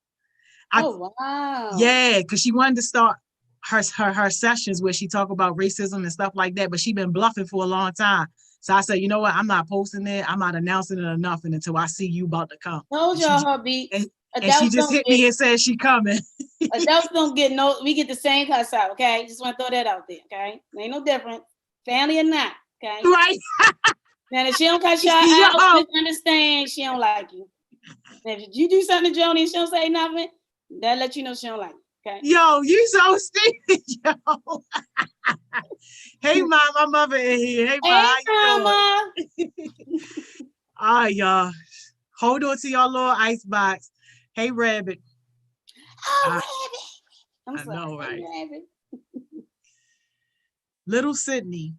Wow. Yeah, because she wanted to start her sessions where she talk about racism and stuff like that, but she been bluffing for a long time. So I said, you know what? I'm not posting it. I'm not announcing it enough until I see you about to come. Told y'all her beat. And she just hit me and said she coming. Adults don't get we get the same cuss out, okay? Just want to throw that out there, okay? Ain't no different. Family or not, okay? Right. Now, if she don't cuss y'all out, just understand she don't like you. Now, if you do something to Joni and she don't say nothing, that let you know she don't like you, okay? Yo, you so stupid, yo. Hey, Mom, my mother in here. Hey, Mom, how you doing? All right, y'all. Hold on to your little ice box. Hey, Rabbit. Oh, Rabbit. I'm sorry. I know, right? Rabbit. Little Sydney,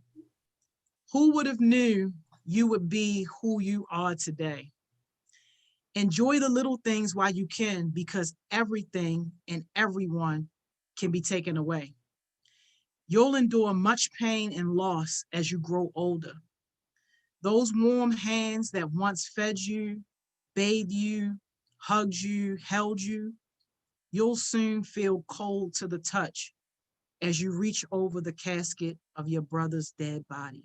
who would have knew you would be who you are today? Enjoy the little things while you can, because everything and everyone can be taken away. You'll endure much pain and loss as you grow older. Those warm hands that once fed you, bathed you, hugged you, held you, you'll soon feel cold to the touch as you reach over the casket of your brother's dead body.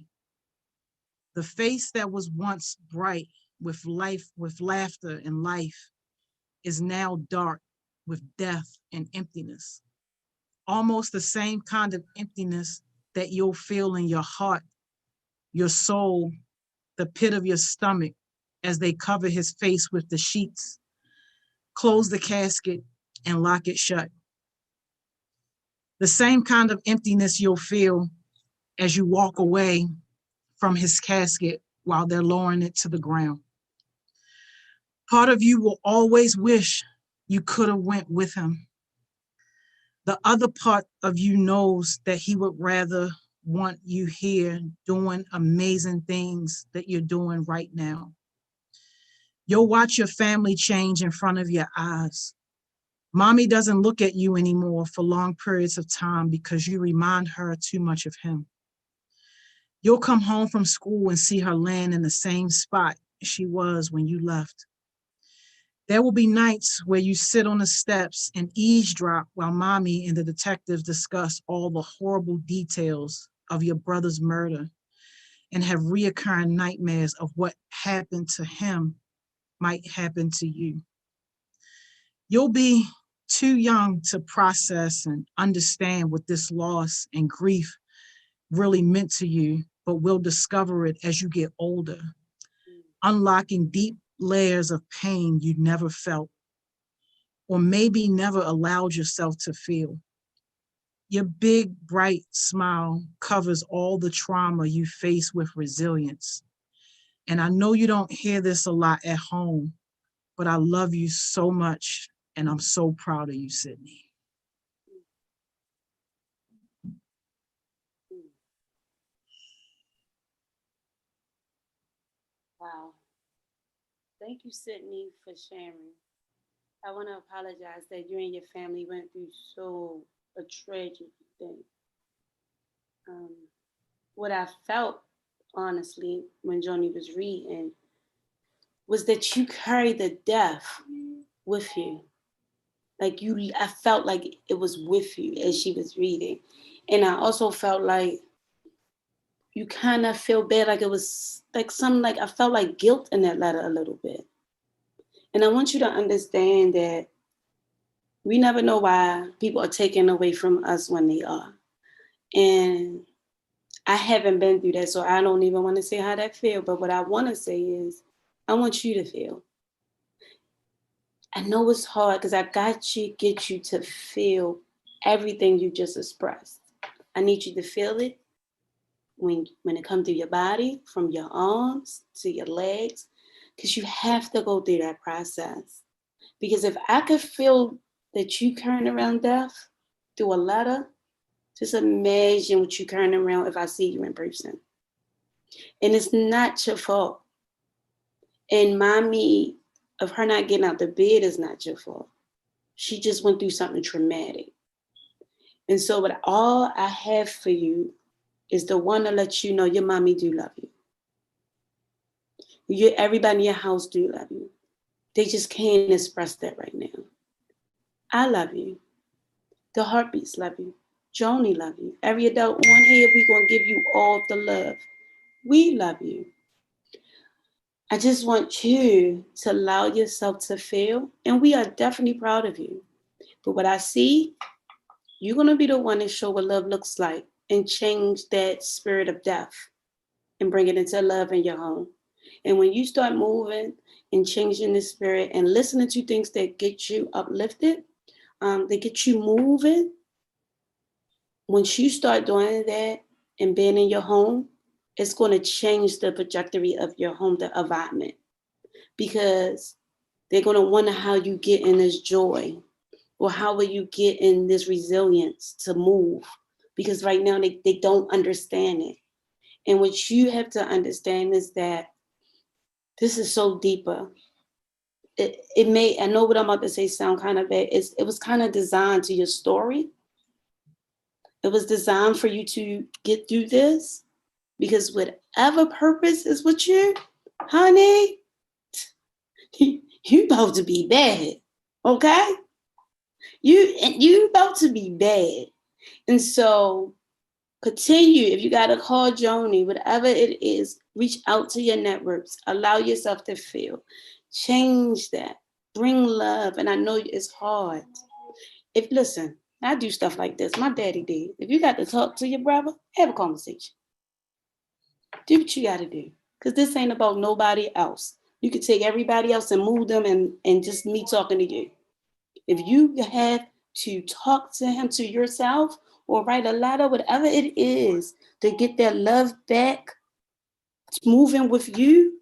The face that was once bright with life, with laughter and life, is now dark with death and emptiness. Almost the same kind of emptiness that you'll feel in your heart, your soul, the pit of your stomach as they cover his face with the sheets, close the casket, and lock it shut. The same kind of emptiness you'll feel as you walk away from his casket while they're lowering it to the ground. Part of you will always wish you could have went with him. The other part of you knows that he would rather want you here doing amazing things that you're doing right now. You'll watch your family change in front of your eyes. Mommy doesn't look at you anymore for long periods of time because you remind her too much of him. You'll come home from school and see her land in the same spot she was when you left. There will be nights where you sit on the steps and eavesdrop while mommy and the detectives discuss all the horrible details of your brother's murder and have reoccurring nightmares of what happened to him might happen to you. You'll be too young to process and understand what this loss and grief really meant to you, but will discover it as you get older, unlocking deep layers of pain you never felt, or maybe never allowed yourself to feel. Your big, bright smile covers all the trauma you face with resilience. And I know you don't hear this a lot at home, but I love you so much, and I'm so proud of you, Sydney. Wow. Thank you, Sydney, for sharing. I want to apologize that you and your family went through so a tragic thing. Um, what I felt, honestly, when Joni was reading, was that you carry the death with you. Like I felt like it was with you as she was reading. And I also felt like you kind of feel bad, like it was like something, like I felt like guilt in that letter a little bit. And I want you to understand that we never know why people are taken away from us when they are. And I haven't been through that, so I don't even want to say how that feels. But what I want to say is, I want you to feel. I know it's hard because I got to get you to feel everything you just expressed. I need you to feel it when it comes to your body, from your arms to your legs, because you have to go through that process. Because if I could feel that you carrying around death through a letter, just imagine what you carrying around if I see you in person. And it's not your fault. And mommy, of her not getting out the bed is not your fault. She just went through something traumatic. And so what all I have for you is the one to let you know your mommy do love you. Everybody in your house do love you. They just can't express that right now. I love you. The heartbeats love you. Joni love you. Every adult on here, we're going to give you all the love. We love you. I just want you to allow yourself to feel, and we are definitely proud of you. But what I see, you're going to be the one to show what love looks like and change that spirit of death and bring it into love in your home. And when you start moving and changing the spirit and listening to things that get you uplifted, that get you moving, once you start doing that and being in your home, it's going to change the trajectory of your home, the environment, because they're going to wonder how you get in this joy, or how will you get in this resilience to move, because right now they don't understand it. And what you have to understand is that this is so deeper. It may, I know what I'm about to say sound kind of bad. It was kind of designed to your story. It was designed for you to get through this, because whatever purpose is with you, honey, you about to be bad, okay? You about to be bad. And so continue. If you got to call Joni, whatever it is, reach out to your networks. Allow yourself to feel. Change that. Bring love. And I know it's hard. Listen, I do stuff like this. My daddy did. If you got to talk to your brother, have a conversation. Do what you got to do. Because this ain't about nobody else. You could take everybody else and move them and just me talking to you. If you have to talk to him, to yourself, or write a letter, whatever it is, to get that love back, moving with you,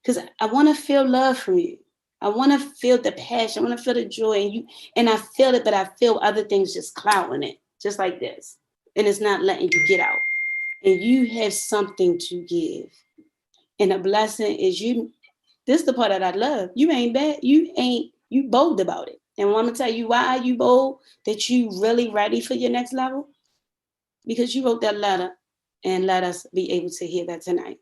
because I want to feel love from you. I want to feel the passion. I want to feel the joy, and I feel it, but I feel other things just clouding it, just like this, and it's not letting you get out. And you have something to give, and a blessing is you. This is the part that I love. You ain't bad. You bold about it. And I'm gonna tell you why you bold, that you really ready for your next level, because you wrote that letter and let us be able to hear that tonight.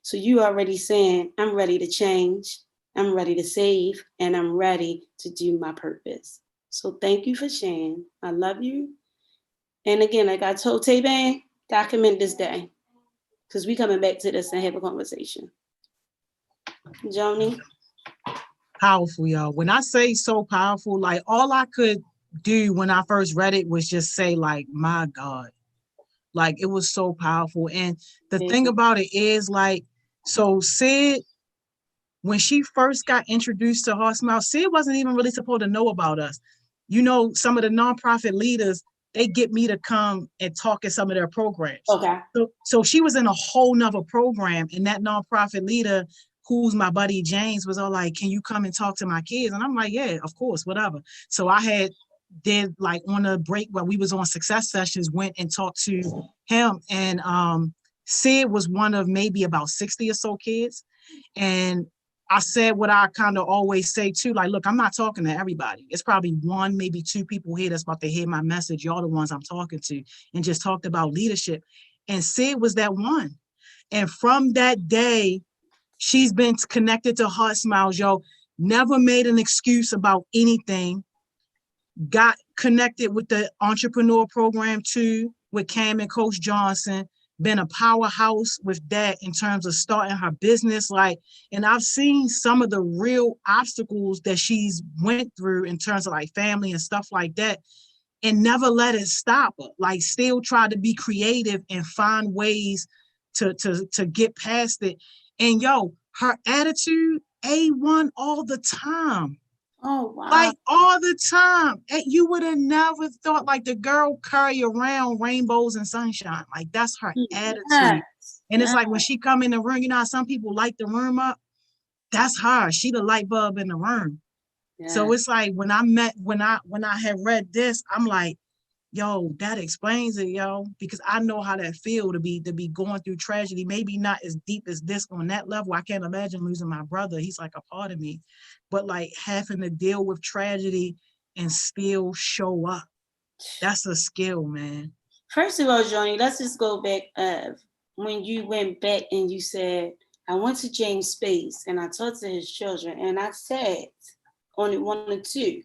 So you already saying, I'm ready to change, I'm ready to save, and I'm ready to do my purpose. So thank you for sharing. I love you. And again, like I told Tay-Bang, document this day, because we coming back to this and have a conversation. Joni? Powerful, y'all. When I say so powerful, like all I could do when I first read it was just say, like, my God, like it was so powerful. And the thing about it is, like, so Sid, when she first got introduced to HeartSmiles, Sid wasn't even really supposed to know about us. You know, some of the nonprofit leaders, they get me to come and talk at some of their programs. Okay. So she was in a whole nother program, and that nonprofit leader, who's my buddy James, was all like, can you come and talk to my kids? And I'm like, yeah, of course, whatever. So I did like on a break while we was on Success Sessions, went and talked to him. And Sid was one of maybe about 60 or so kids. And I said what I kind of always say too, like, look, I'm not talking to everybody. It's probably one, maybe two people here that's about to hear my message. Y'all the ones I'm talking to, and just talked about leadership. And Sid was that one. And from that day, she's been connected to HeartSmiles, yo. Never made an excuse about anything. Got connected with the entrepreneur program too, with Cam and Coach Johnson. Been a powerhouse with that in terms of starting her business. Like, and I've seen some of the real obstacles that she's went through in terms of like family and stuff like that, and never let it stop her. Like, still try to be creative and find ways to get past it. And yo, her attitude, A1 all the time. Oh, wow. Like all the time. You would have never thought, like, the girl carry around rainbows and sunshine. Like, that's her attitude. And it's like when she come in the room, you know how some people light the room up? That's her. She the light bulb in the room. Yeah. So it's like when I had read this, I'm like, yo, that explains it, yo, because I know how that feel to be going through tragedy. Maybe not as deep as this on that level. I can't imagine losing my brother. He's like a part of me, but like having to deal with tragedy and still show up. That's a skill, man. First of all, Joni, let's just go back when you went back and you said, I went to James' space and I talked to his children and I said only one or two,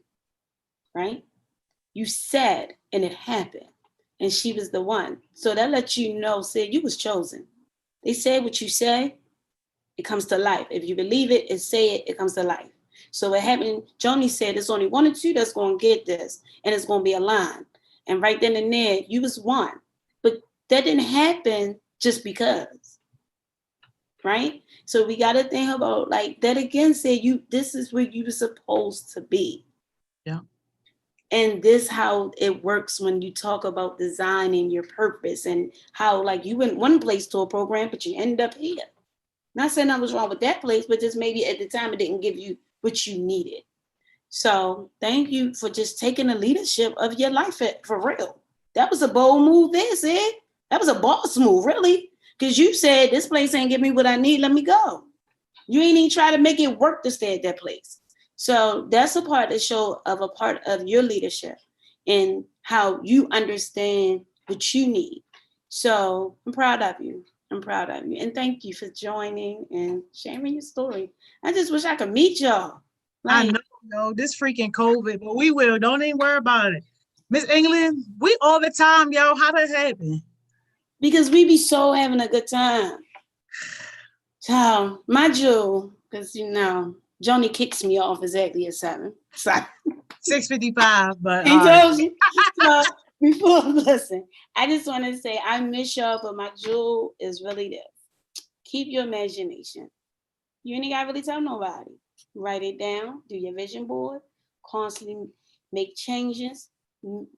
right? You said, and it happened, and she was the one. So that lets you know, said you was chosen. They said what you say, it comes to life. If you believe it and say it, it comes to life. So what happened, Joni said, there's only one or two that's going to get this, and it's going to be aligned. And right then and there, you was one. But that didn't happen just because, right? So we got to think about, like, that again said, this is where you were supposed to be. Yeah. And this how it works when you talk about designing your purpose and how, like, you went one place to a program, but you end up here. Not saying nothing was wrong with that place, but just maybe at the time it didn't give you what you needed. So thank you for just taking the leadership of your life for real. That was a bold move there, Sid. That was a boss move, really. Because you said, this place ain't give me what I need, let me go. You ain't even try to make it work to stay at that place. So that's a part of a part of your leadership and how you understand what you need. So I'm proud of you. I'm proud of you. And thank you for joining and sharing your story. I just wish I could meet y'all. Like, I know, this freaking COVID, but we will. Don't even worry about it. Miss England, we all the time, yo. How that happen? Because we be so having a good time. So my jewel, because Joni kicks me off exactly at 7. So 6:55, but he all right. told you. So before listen, I just want to say I miss y'all, but my jewel is really this. Keep your imagination. You ain't gotta really tell nobody. Write it down, do your vision board, constantly make changes,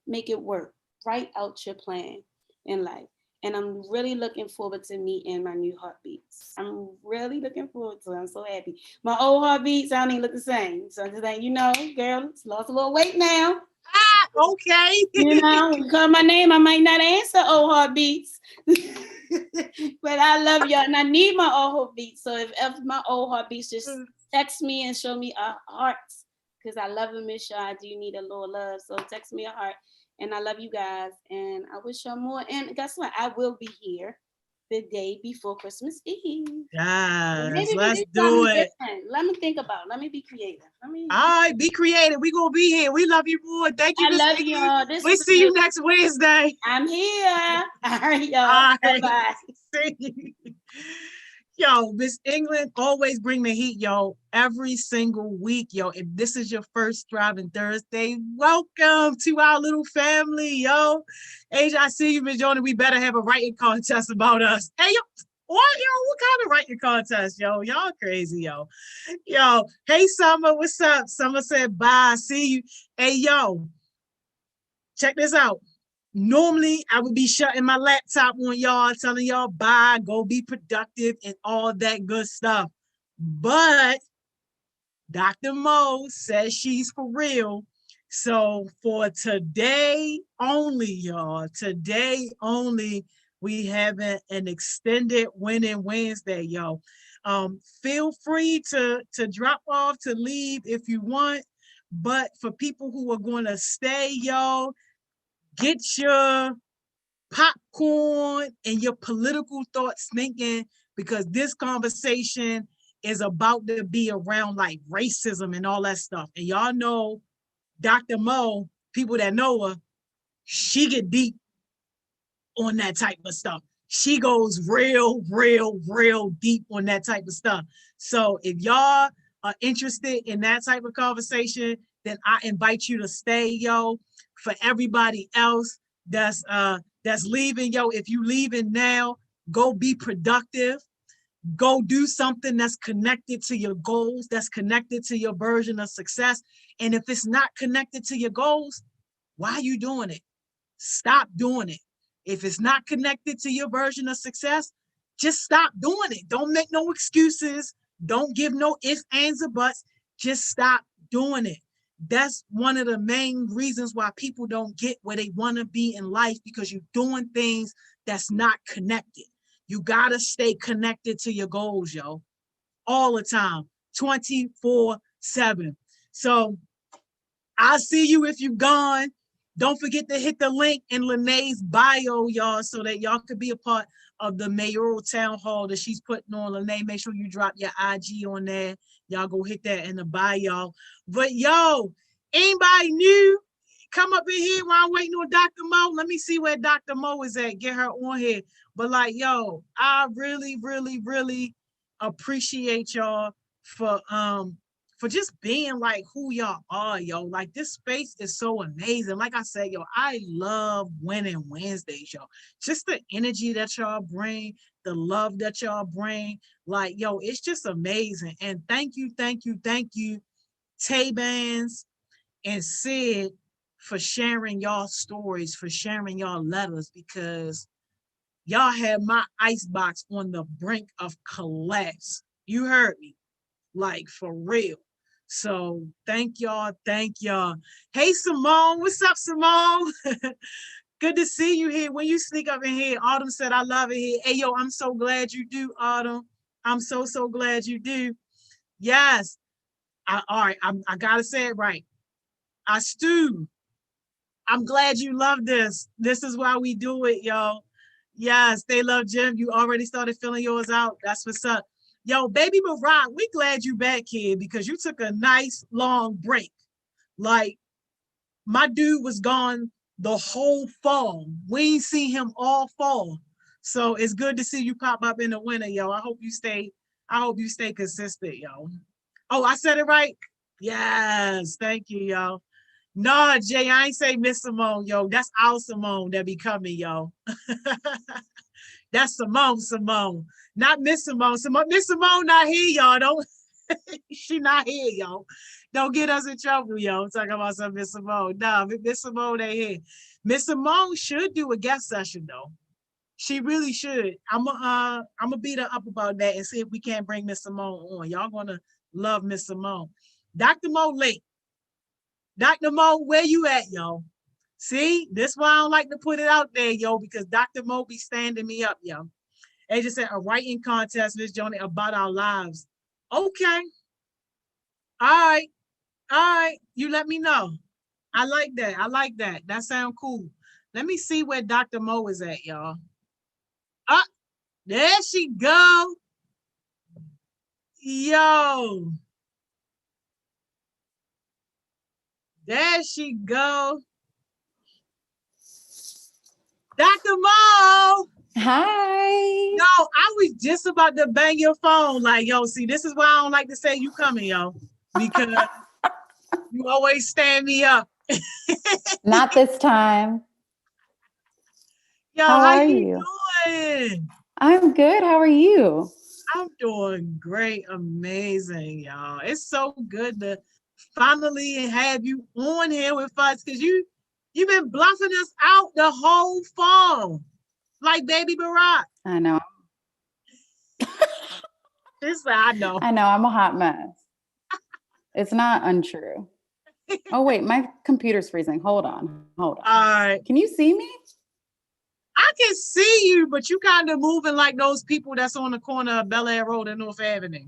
make it work. Write out your plan in life. And I'm really looking forward to meeting my new heartbeats. I'm really looking forward to it. I'm so happy. My old heartbeats, I don't even look the same. So I'm just like, girl, it's lost a little weight now. Ah, okay. You call my name, I might not answer old heartbeats. But I love y'all and I need my old heartbeats. So if my old heartbeats just text me and show me a heart, because I love and miss y'all. I do need a little love. So text me a heart. And I love you guys. And I wish y'all more. And guess what? I will be here the day before Christmas Eve. Yes, Maybe we let's do do something it. different. Let me think about it. Let me be creative. All right, be creative. We gonna be here. We love you more. Thank you, I Miss love England. y'all. This We was see you next Wednesday. I'm here. All right, y'all. All right. Bye-bye. See you. Yo, Miss England always bring the heat, yo, every single week, yo. If this is your first Thriving Thursday, welcome to our little family, yo. Asia, I see you, Miss Jonah. We better have a writing contest about us. Hey, yo, what kind of writing contest, yo? Y'all crazy, yo. Yo, hey, Summer, what's up? Summer said, bye, see you. Hey, yo, check this out. Normally, I would be shutting my laptop on y'all, telling y'all bye, go be productive, and all that good stuff. But Dr. Mo says she's for real. So for today only, y'all, today only, we have an extended Winning Wednesday, yo. Feel free to drop off, to leave if you want. But for people who are going to stay, yo, get your popcorn and your political thoughts thinking, because this conversation is about to be around like racism and all that stuff. And y'all know Dr. Mo, people that know her, she get deep on that type of stuff. She goes real deep on that type of stuff. So if y'all are interested in that type of conversation, then I invite you to stay, yo. For everybody else that's leaving, yo, if you leaving now, go be productive. Go do something that's connected to your goals, that's connected to your version of success. And if it's not connected to your goals, why are you doing it? Stop doing it. If it's not connected to your version of success, just stop doing it. Don't make no excuses. Don't give no ifs, ands, or buts. Just stop doing it. That's one of the main reasons why people don't get where they want to be in life, because you're doing things that's not connected. You got to stay connected to your goals, yo, all the time, 24/7. So I'll see you if you're gone. Don't forget to hit the link in Lene's bio, y'all, so that y'all could be a part of the mayoral town hall that she's putting on. Lene, make sure you drop your IG on there. Y'all go hit that in the bio. But yo, anybody new, come up in here while I'm waiting on Dr. Mo. Let me see where Dr. Mo is at. Get her on here. But like, yo, I really appreciate y'all for just being like who y'all are, yo. Like, this space is so amazing. Like I said, yo, I love Winning Wednesdays, yo. Just the energy that y'all bring, the love that y'all bring. Like, yo, it's just amazing. And thank you, Tay-Bands and Sid, for sharing y'all stories, for sharing y'all letters, because y'all had my icebox on the brink of collapse. You heard me, like, for real. So thank y'all. Hey, Simone, what's up, Simone? Good to see you here. When you sneak up in here, Autumn said, I love it here. Hey, yo, I'm so glad you do, Autumn. I'm so glad you do. Yes. All right, I gotta say it right. Stu, I'm glad you love this. This is why we do it, yo. Yes, they love Jim. You already started filling yours out. That's what's up. Yo, baby Barack, we glad you back here, because you took a nice long break. Like, my dude was gone the whole fall. We ain't seen him all fall. So it's good to see you pop up in the winter, yo. I hope you stay consistent, yo. Oh, I said it right? Yes, thank you, yo. Nah, Jay, I ain't say Miss Simone, yo. That's our Simone that be coming, yo. That's Simone. Not Miss Simone. Miss Simone not here, y'all. Don't she not here, yo. Don't get us in trouble, yo. Talking about some Miss Simone. Nah, Miss Simone ain't here. Miss Simone should do a guest session though. She really should. I'm gonna beat her up about that and see if we can't bring Miss Simone on. Y'all gonna love Miss Simone. Dr. Mo late. Dr. Mo, where you at, yo? See, this why I don't like to put it out there, yo, because Dr. Mo be standing me up, yo. They just said a writing contest, Miss Joni, about our lives. Okay. All right. All right. You let me know. I like that. I like that. That sounds cool. Let me see where Dr. Mo is at, y'all. Ah, there she go. Yo. There she go. Dr. Mo. Hi. Yo, I was just about to bang your phone. Like, yo, see, this is why I don't like to say you coming, yo. Because you always stand me up. Not this time. Yo, How how are you you? doing? I'm good. How are you? I'm doing great, amazing, y'all. It's so good to finally have you on here with us because you've been bluffing us out the whole fall, like Baby Barack. I know. This I know. I know. I'm a hot mess. It's not untrue. Oh, wait. My computer's freezing. Hold on. Hold on. All right. Can you see me? I can see you, but you kind of moving like those people that's on the corner of Bel Air Road and North Avenue.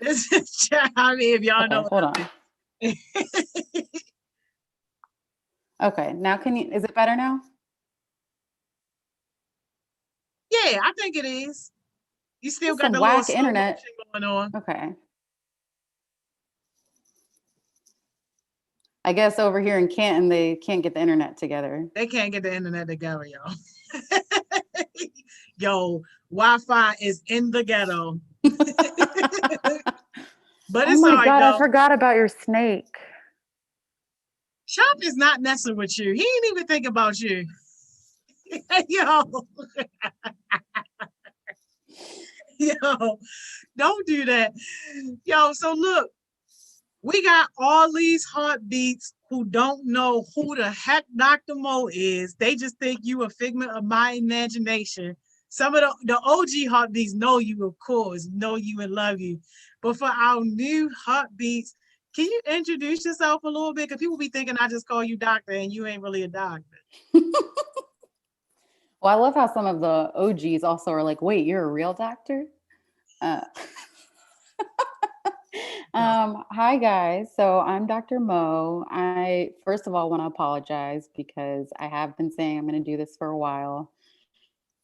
This is, I mean, if y'all Okay. know. Hold on. Okay. Now is it better now? Yeah, I think it is. You still That's got some the little whack slow internet. motion going on. Okay. I guess over here in Canton, they can't get the internet together. They can't get the internet together, y'all. Yo, Wi-Fi is in the ghetto. But it's Oh my all right, God, I though. forgot about your snake. Chop is not messing with you. He ain't even think about you. Yo. Yo, don't do that. Yo, so look, we got all these heartbeats who don't know who the heck Dr. Mo is. They just think you a figment of my imagination. Some of the OG heartbeats know you, of course, know you and love you. But for our new heartbeats, can you introduce yourself a little bit? Because people be thinking I just call you doctor and you ain't really a doctor. Well, I love how some of the OGs also are like, wait, you're a real doctor? Uh, hi guys. So I'm Dr. Mo. I first of all want to apologize because I have been saying I'm going to do this for a while,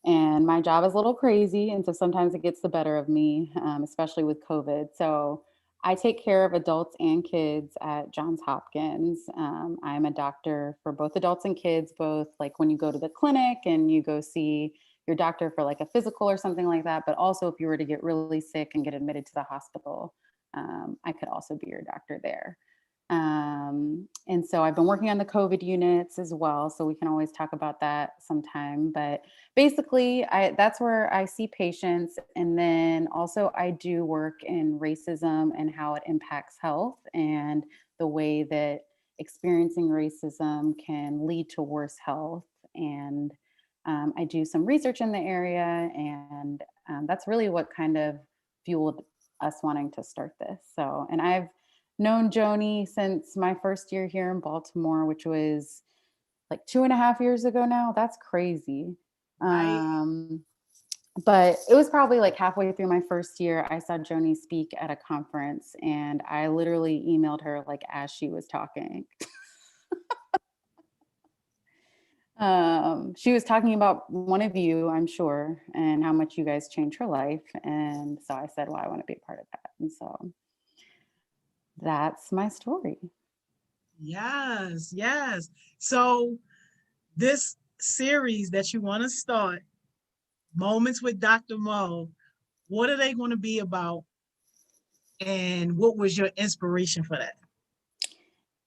and my job is a little crazy, and so sometimes it gets the better of me, especially with COVID. So I take care of adults and kids at Johns Hopkins. I'm a doctor for both adults and kids, both like when you go to the clinic and you go see your doctor for like a physical or something like that, but also if you were to get really sick and get admitted to the hospital, I could also be your doctor there. And so I've been working on the COVID units as well, so we can always talk about that sometime. But basically, that's where I see patients, and then also I do work in racism and how it impacts health and the way that experiencing racism can lead to worse health. And I do some research in the area, and that's really what kind of fueled us wanting to start this. So, and I've known Joni since my first year here in Baltimore, which was like 2.5 years ago now. That's crazy. Right. But it was probably like halfway through my first year, I saw Joni speak at a conference, and I literally emailed her like as she was talking. She was talking about one of you, I'm sure, and how much you guys changed her life. And so I said, well, I want to be a part of that. And so that's my story. Yes, yes. So this series that you want to start, Moments with Dr. Mo, what are they going to be about? And what was your inspiration for that?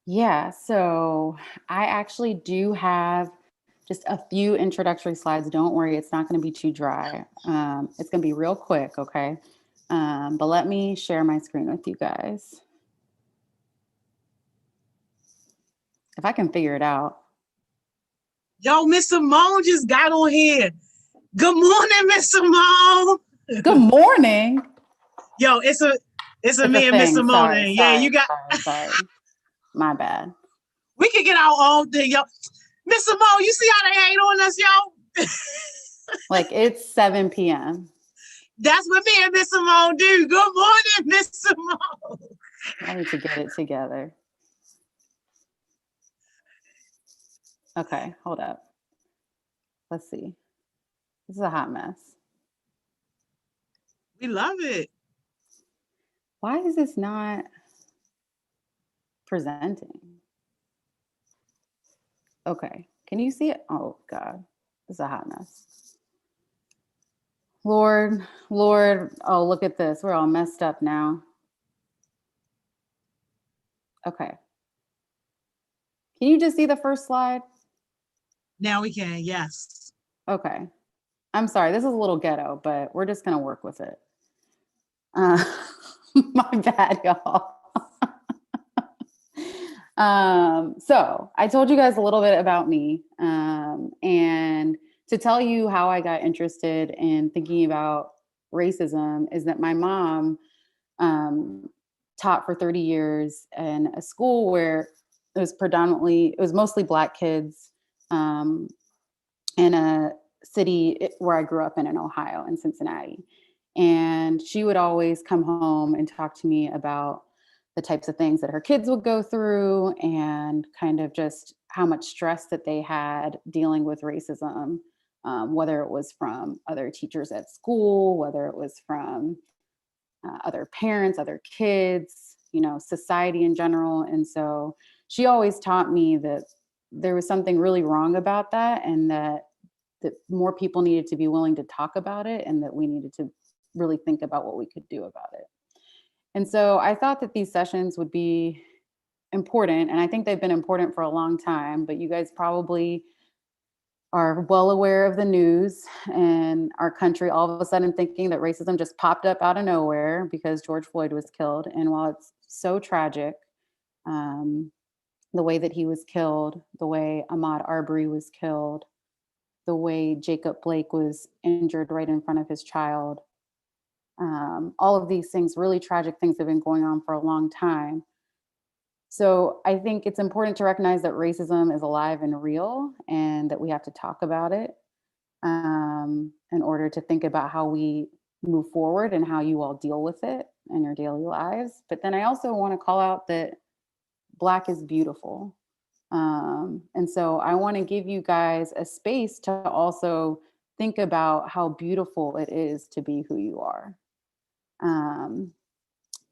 Yeah, so I actually do have just a few introductory slides. Don't worry, it's not going to be too dry. It's going to be real quick, okay? But let me share my screen with you guys. If I can figure it out. Yo, Miss Simone just got on here. Good morning, Miss Simone. Good morning. Yo, it's a It's a me and Miss thing. Simone. Sorry, Yeah, you got. sorry. My bad. We can get our own thing, yo. Miss Simone, you see how they hate on us, yo? Like it's 7 p.m. That's what me and Miss Simone do. Good morning, Miss Simone. I need to get it together. Okay, hold up. Let's see. This is a hot mess. We love it. Why is this not presenting? Okay, can you see it? Oh God, this is a hot mess. Lord, Lord, oh, look at this. We're all messed up now. Okay. Can you just see the first slide? Now we can, yes. Okay. I'm sorry, this is a little ghetto, but we're just gonna work with it. Uh, my bad, y'all. So I told you guys a little bit about me, and to tell you how I got interested in thinking about racism is that my mom um, taught for 30 years in a school where it was mostly Black kids, in a city where I grew up in Ohio, in Cincinnati. And she would always come home and talk to me about the types of things that her kids would go through and kind of just how much stress that they had dealing with racism, whether it was from other teachers at school, whether it was from other parents, other kids, society in general. And so she always taught me that there was something really wrong about that, and that more people needed to be willing to talk about it, and that we needed to really think about what we could do about it. And so I thought that these sessions would be important, and I think they've been important for a long time, but you guys probably are well aware of the news and our country all of a sudden thinking that racism just popped up out of nowhere because George Floyd was killed. And while it's so tragic, um, the way that he was killed, the way Ahmaud Arbery was killed, the way Jacob Blake was injured right in front of his child, all of these things, really tragic things, have been going on for a long time. So I think it's important to recognize that racism is alive and real, and that we have to talk about it, in order to think about how we move forward and how you all deal with it in your daily lives. But then I also want to call out that Black is beautiful. And so I want to give you guys a space to also think about how beautiful it is to be who you are. Um,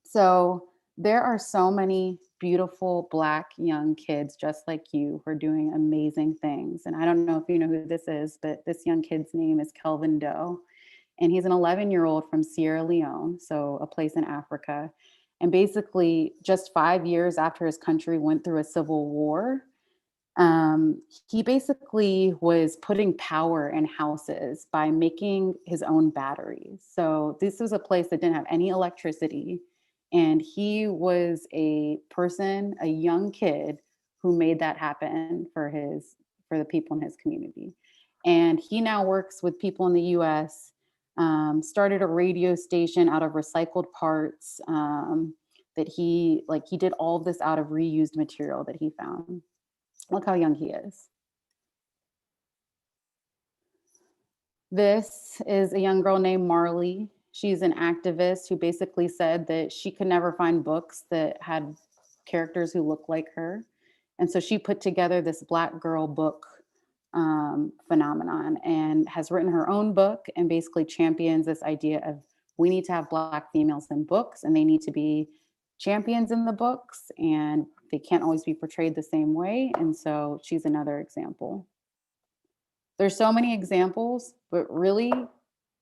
so there are so many beautiful Black young kids just like you who are doing amazing things. And I don't know if you know who this is, but this young kid's name is Kelvin Doe. And he's an 11-year-old from Sierra Leone, so a place in Africa. And basically, just 5 years after his country went through a civil war, he basically was putting power in houses by making his own batteries. So this was a place that didn't have any electricity. And he was a person, a young kid, who made that happen for the people in his community. And he now works with people in the US, started a radio station out of recycled parts, that he did all of this out of reused material that he found. Look how young he is. This is a young girl named Marley. She's an activist who basically said that she could never find books that had characters who look like her. And so she put together this Black girl book phenomenon, and has written her own book, and basically champions this idea of we need to have Black females in books, and they need to be champions in the books, and they can't always be portrayed the same way. And so she's another example. There's so many examples, but really,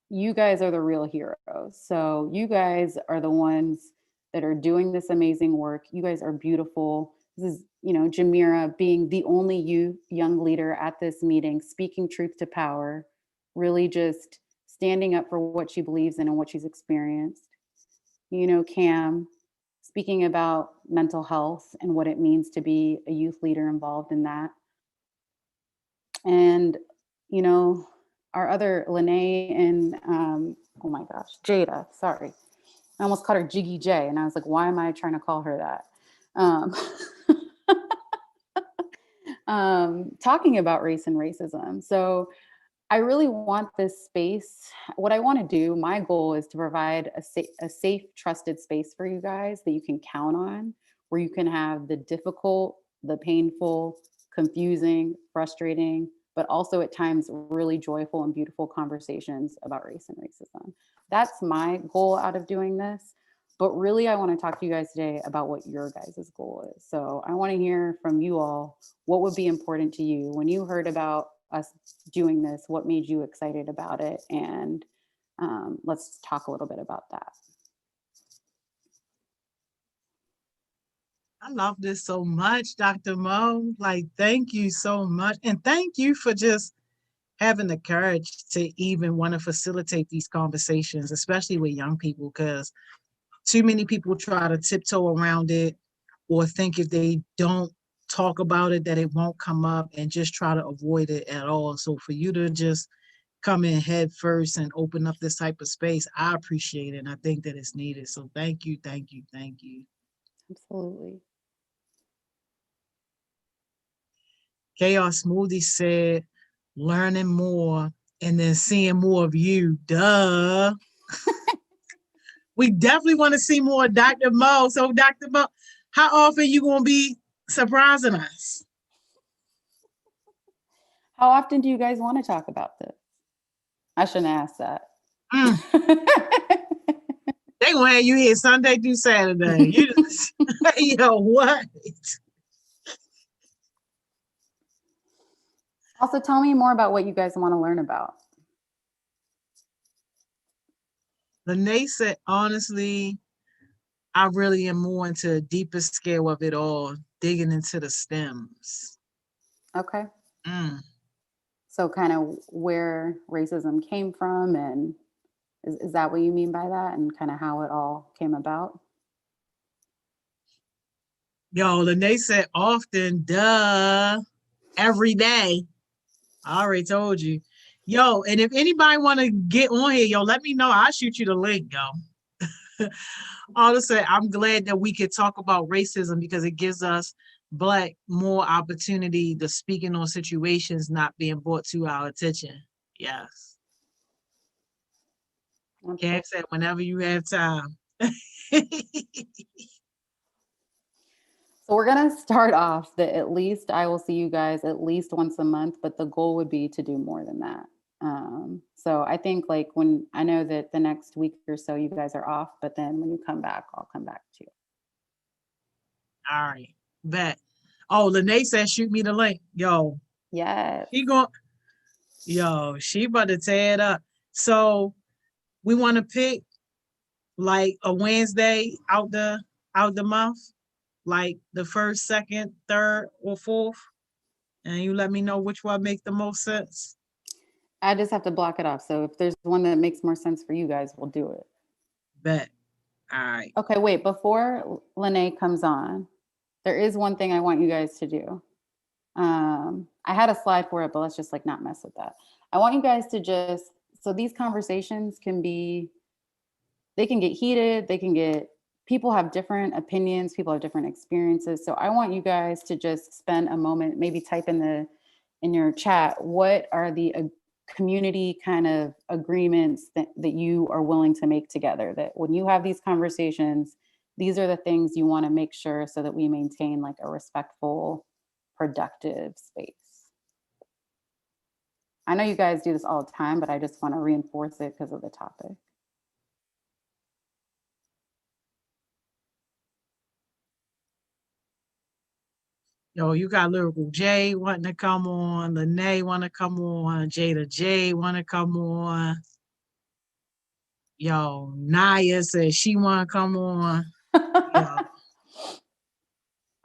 you guys are the real heroes. So you guys are the ones that are doing this amazing work. You guys are beautiful. This is, Jamira being the only young leader at this meeting, speaking truth to power, really just standing up for what she believes in and what she's experienced. Cam speaking about mental health and what it means to be a youth leader involved in that. And, our other Lene and, oh my gosh, Jada, sorry. I almost called her Jiggy J. And I was like, why am I trying to call her that? Talking about race and racism. So I really want this space. What I want to do, my goal is to provide a safe, trusted space for you guys that you can count on, where you can have the difficult, the painful, confusing, frustrating, but also at times really joyful and beautiful conversations about race and racism. That's my goal out of doing this. But really, I want to talk to you guys today about what your guys' goal is. So I want to hear from you all, what would be important to you when you heard about us doing this? What made you excited about it? And let's talk a little bit about that. I love this so much, Dr. Mo. Like, thank you so much. And thank you for just having the courage to even want to facilitate these conversations, especially with young people, because too many people try to tiptoe around it or think if they don't talk about it that it won't come up and just try to avoid it at all. So for you to just come in head first and open up this type of space, I appreciate it. And I think that it's needed. So thank you, thank you, thank you. Absolutely. Chaos Smoothie said, learning more and then seeing more of you. Duh. We definitely want to see more Dr. Mo. So Dr. Mo, how often you going to be surprising us? How often do you guys want to talk about this? I shouldn't ask that. They want to have you here Sunday through Saturday. You just, yo, what? Also, tell me more about what you guys want to learn about. Lene said, honestly, I really am more into the deepest scale of it all, digging into the stems. Okay. So kind of where racism came from, and is that what you mean by that, and kind of how it all came about? Yo, Lene said often, duh, every day. I already told you. Yo, and if anybody want to get on here, yo, let me know. I'll shoot you the link, yo. Honestly, I'm glad that we could talk about racism because it gives us Black more opportunity to speak in those situations not being brought to our attention. Yes. Cam said, whenever you have time. So we're going to start off that at least I will see you guys at least once a month, but the goal would be to do more than that. So I think like when I know that the next week or so you guys are off, but then when you come back, I'll come back to you. All right, bet. Oh, Lene said, shoot me the link. Yo. Yes. She about to tear it up. So we want to pick like a Wednesday out the month, like the first, second, third, or fourth, and you let me know which one makes the most sense. I just have to block it off. So if there's one that makes more sense for you guys, we'll do it. Bet. All right. Okay, wait, before Lene comes on, there is one thing I want you guys to do. I had a slide for it, but let's just like not mess with that. I want you guys to just, so these conversations they can get heated, people have different opinions, people have different experiences. So I want you guys to just spend a moment, maybe type in your chat, what are the community kind of agreements that you are willing to make together, that when you have these conversations, these are the things you want to make sure so that we maintain like a respectful, productive space. I know you guys do this all the time, but I just want to reinforce it because of the topic. Yo, you got Lyrical J wanting to come on, Lene want to come on, Jada J want to come on. Yo, Naya says she want to come on. Yo.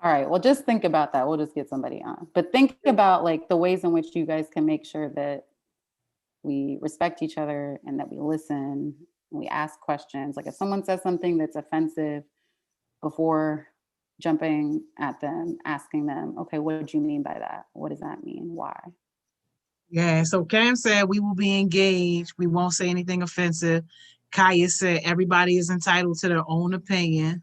All right, well, just think about that. We'll just get somebody on. But think about like the ways in which you guys can make sure that we respect each other and that we listen, we ask questions. Like if someone says something that's offensive, before jumping at them, asking them, okay, what did you mean by that? What does that mean? Why? Yeah, so Cam said we will be engaged. We won't say anything offensive. Kaya said everybody is entitled to their own opinion.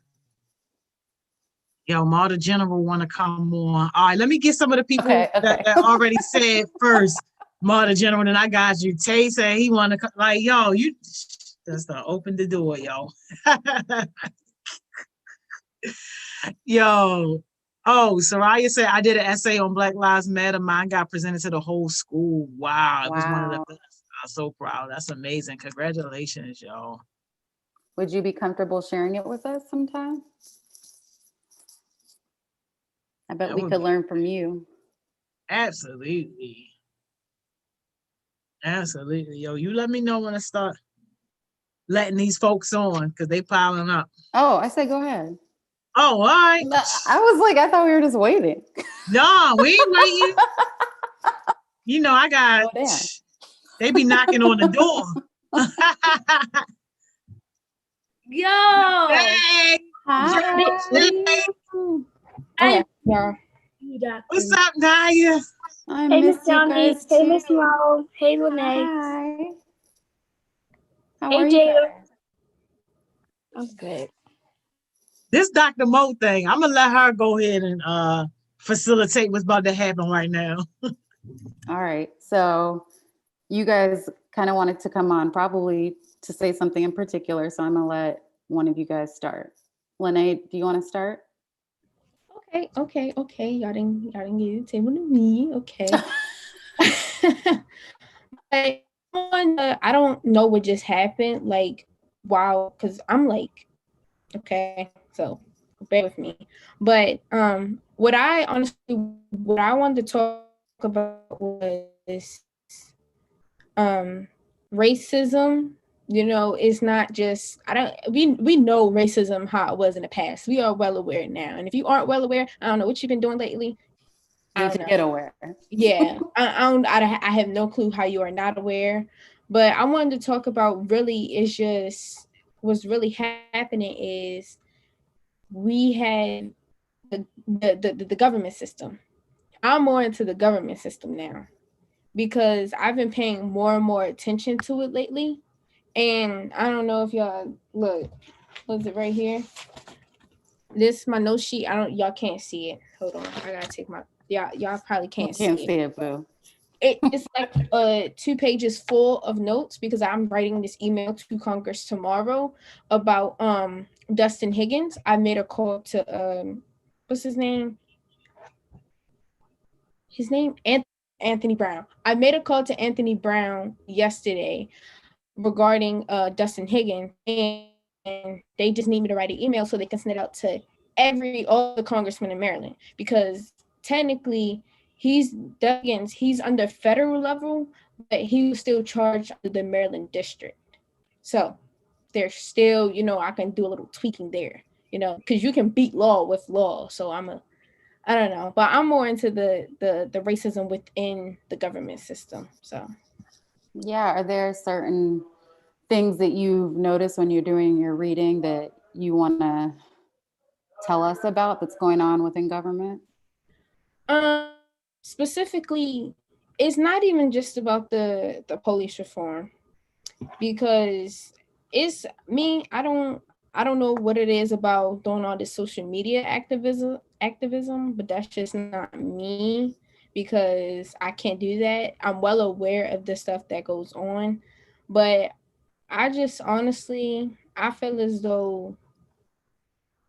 Yo, Marta General want to come on. All right, let me get some of the people that already said first. Marta General, and I got you. Tay said he want to come. Like, yo, you just open the door, yo. Yo. Oh, Soraya said I did an essay on Black Lives Matter. Mine got presented to the whole school. Wow. It was one of the best. I'm so proud. That's amazing. Congratulations, yo. Would you be comfortable sharing it with us sometime? I bet we could learn from you. Absolutely. Absolutely. Yo, you let me know when I start letting these folks on because they piling up. Oh, I said go ahead. Oh, all right. I was like, I thought we were just waiting. No, we ain't waiting. You know, I got, they be knocking on the door. Yo. Hey. Hi. Hey, what's up, Naya? I miss you guys too. Hey, Miss Mo. Hey, Lene. Hi. How are you Jada. guys? I'm good. This Dr. Mo thing, I'm gonna let her go ahead and facilitate what's about to happen right now. All right. So you guys kind of wanted to come on probably to say something in particular. So I'm gonna let one of you guys start. Lene, do you want to start? Okay. Y'all didn't give the table to me. Okay. I don't know what just happened. Like, wow, because I'm like, okay, so bear with me. But what I wanted to talk about was racism. You know, it's not just we know racism how it was in the past. We are well aware now. And if you aren't well aware, I don't know what you've been doing lately. You need to get aware. Yeah. I have no clue how you are not aware. But I wanted to talk about really is just what's really happening is we had the government system. I'm more into the government system now because I've been paying more and more attention to it lately. And I don't know if y'all look, was it right here? This is my note sheet. Y'all can't see it. Hold on. I gotta take my y'all probably can't see it, boo. It's like 2 pages full of notes because I'm writing this email to Congress tomorrow about Dustin Higgins. I made a call to what's his name? His name Anthony Brown. I made a call to Anthony Brown yesterday regarding Dustin Higgins, and they just need me to write an email so they can send it out to all the congressmen in Maryland, because technically he's under federal level, but he was still charged under the Maryland district. So there's still, I can do a little tweaking there, because you can beat law with law. So I don't know, but I'm more into the racism within the government system. So yeah, are there certain things that you've noticed when you're doing your reading that you want to tell us about that's going on within government? Specifically, it's not even just about the police reform, because it's me. I don't know what it is about doing all this social media activism, but that's just not me, because I can't do that. I'm well aware of the stuff that goes on, but I just honestly, I feel as though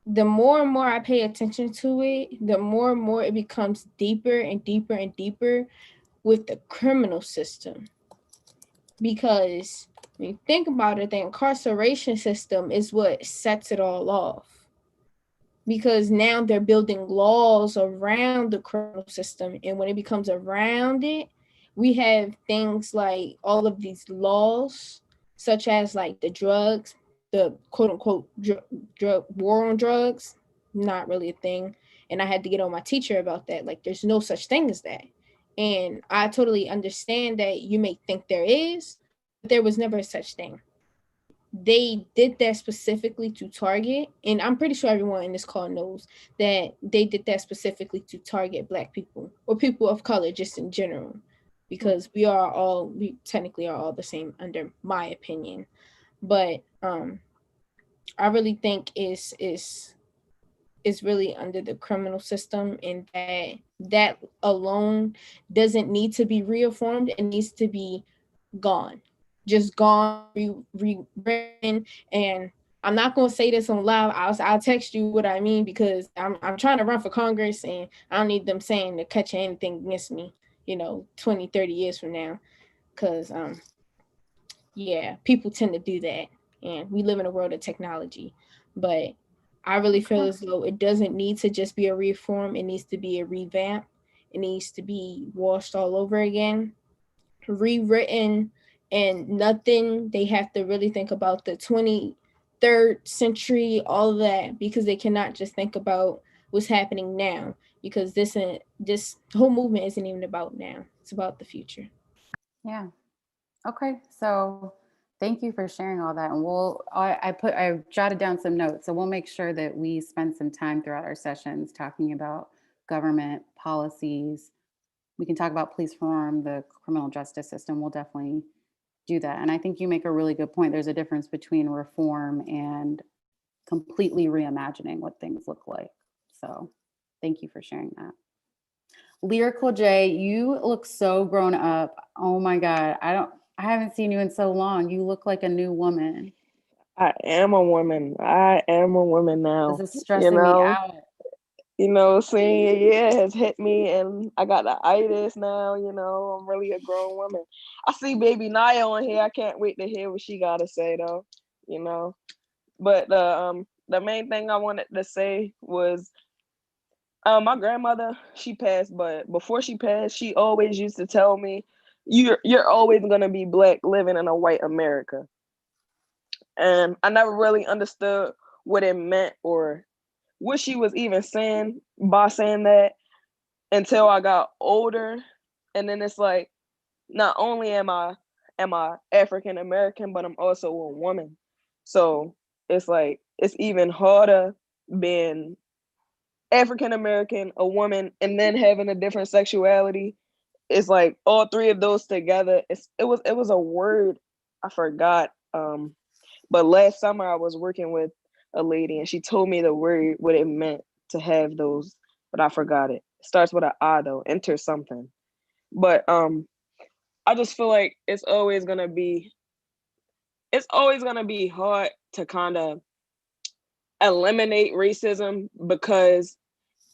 the more and more I pay attention to it, the more and more it becomes deeper and deeper and deeper with the criminal system. Because when you think about it, the incarceration system is what sets it all off. because now they're building laws around the criminal system. And when it becomes around it, we have things like all of these laws, such as like the drugs, the quote unquote drug war on drugs, not really a thing. And I had to get on my teacher about that. Like, there's no such thing as that. And I totally understand that you may think there is, but there was never such thing. They did that specifically to target, and I'm pretty sure everyone in this call knows that they did that specifically to target Black people or people of color just in general, because we technically are all the same under my opinion. But I really think is really under the criminal system, and that alone doesn't need to be reformed. It needs to be gone, just gone, rewritten. And I'm not gonna say this on live. I'll text you what I mean, because I'm trying to run for Congress, and I don't need them saying to catch anything against me, 20, 30 years from now, because yeah, people tend to do that, and we live in a world of technology. But I really feel as though it doesn't need to just be a reform. It needs to be a revamp. It needs to be washed all over again, rewritten, and nothing. They have to really think about the 23rd century, all of that, because they cannot just think about what's happening now, because this whole movement isn't even about now. It's about the future. Yeah. Okay. So thank you for sharing all that. And I jotted down some notes. So we'll make sure that we spend some time throughout our sessions talking about government policies. We can talk about police reform, the criminal justice system. We'll definitely do that. And I think you make a really good point. There's a difference between reform and completely reimagining what things look like. So thank you for sharing that. Lyrical J, you look so grown up. Oh my God. I haven't seen you in so long. You look like a new woman. I am a woman. I am a woman now. This is stressing me out. Senior year has hit me, and I got the itis now. I'm really a grown woman. I see baby Naya on here. I can't wait to hear what she got to say, though. But the main thing I wanted to say was, my grandmother, she passed, but before she passed, she always used to tell me, you're always gonna be Black living in a white America. And I never really understood what it meant or what she was even saying by saying that until I got older. And then it's like, not only am I African American, but I'm also a woman. So it's like, it's even harder being African American, a woman, and then having a different sexuality. It's like all three of those together. It was a word I forgot. But last summer I was working with a lady, and she told me the word, what it meant to have those, but I forgot it. It starts with an I though, enter something. But I just feel like it's always gonna be hard to kind of eliminate racism, because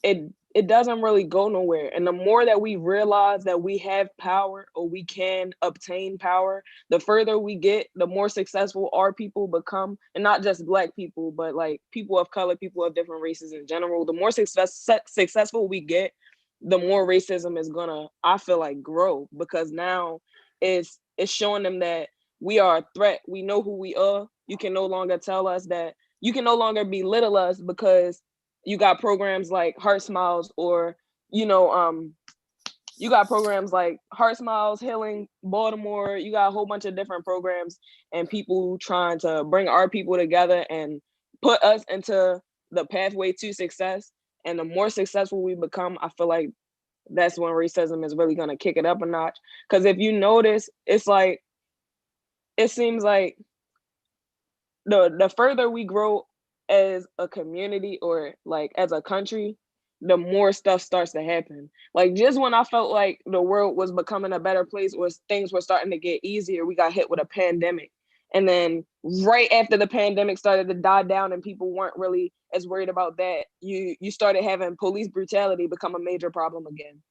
it doesn't really go nowhere. And the more that we realize that we have power, or we can obtain power, the further we get, the more successful our people become. And not just Black people, but like people of color, people of different races in general. The more successful we get, the more racism is gonna, I feel like, grow, because now it's showing them that we are a threat. We know who we are. You can no longer tell us that. You can no longer belittle us, because you got programs like HeartSmiles, or you got programs like HeartSmiles, Healing Baltimore. You got a whole bunch of different programs and people trying to bring our people together and put us into the pathway to success. And the more successful we become, I feel like that's when racism is really going to kick it up a notch. Because if you notice, it's like, it seems like the further we grow as a community, or like as a country, the more stuff starts to happen. Like, just when I felt like the world was becoming a better place, or things were starting to get easier, we got hit with a pandemic. And then right after the pandemic started to die down and people weren't really as worried about that, you started having police brutality become a major problem again.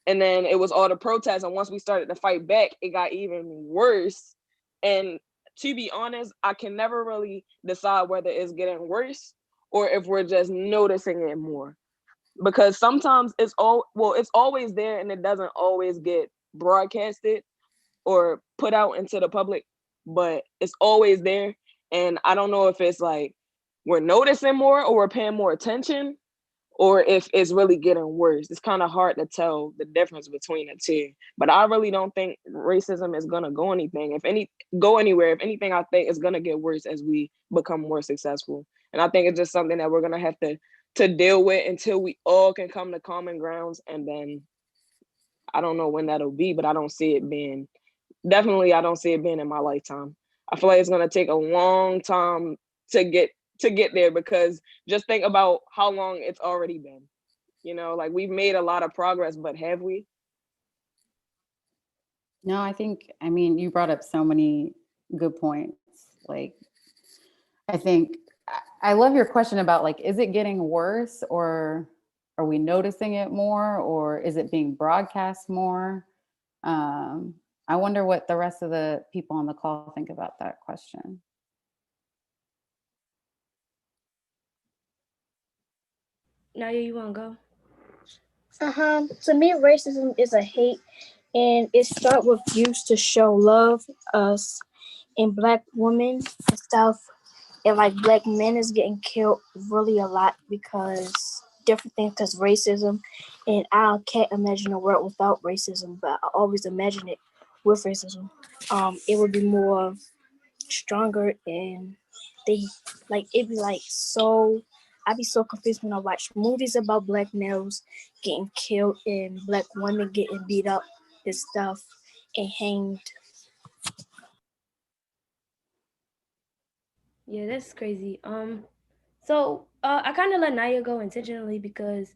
And then it was all the protests. And once we started to fight back, it got even worse. And to be honest, I can never really decide whether it's getting worse or if we're just noticing it more. Because sometimes it's always there and it doesn't always get broadcasted or put out into the public, but it's always there. And I don't know if it's like we're noticing more or we're paying more attention, or if it's really getting worse. It's kind of hard to tell the difference between the two. But I really don't think racism is gonna go anywhere. If anything, I think it's gonna get worse as we become more successful. And I think it's just something that we're gonna have to deal with until we all can come to common grounds. And then I don't know when that'll be, but I don't see it being in my lifetime. I feel like it's gonna take a long time to get there, because just think about how long it's already been. Like, we've made a lot of progress, but have we? No, I mean, you brought up so many good points. Like, I think I love your question about, like, is it getting worse, or are we noticing it more, or is it being broadcast more? I wonder what the rest of the people on the call think about that question. Naya, you want to go? To me, racism is a hate, and it starts with views to show love us and black women and stuff, and like black men is getting killed really a lot because different things, because racism, and I can't imagine a world without racism, but I always imagine it with racism. It would be more stronger, and they like it'd be like so. I'd be so confused when I watch movies about black males getting killed and black women getting beat up and stuff and hanged. Yeah, that's crazy. So I kind of let Naya go intentionally because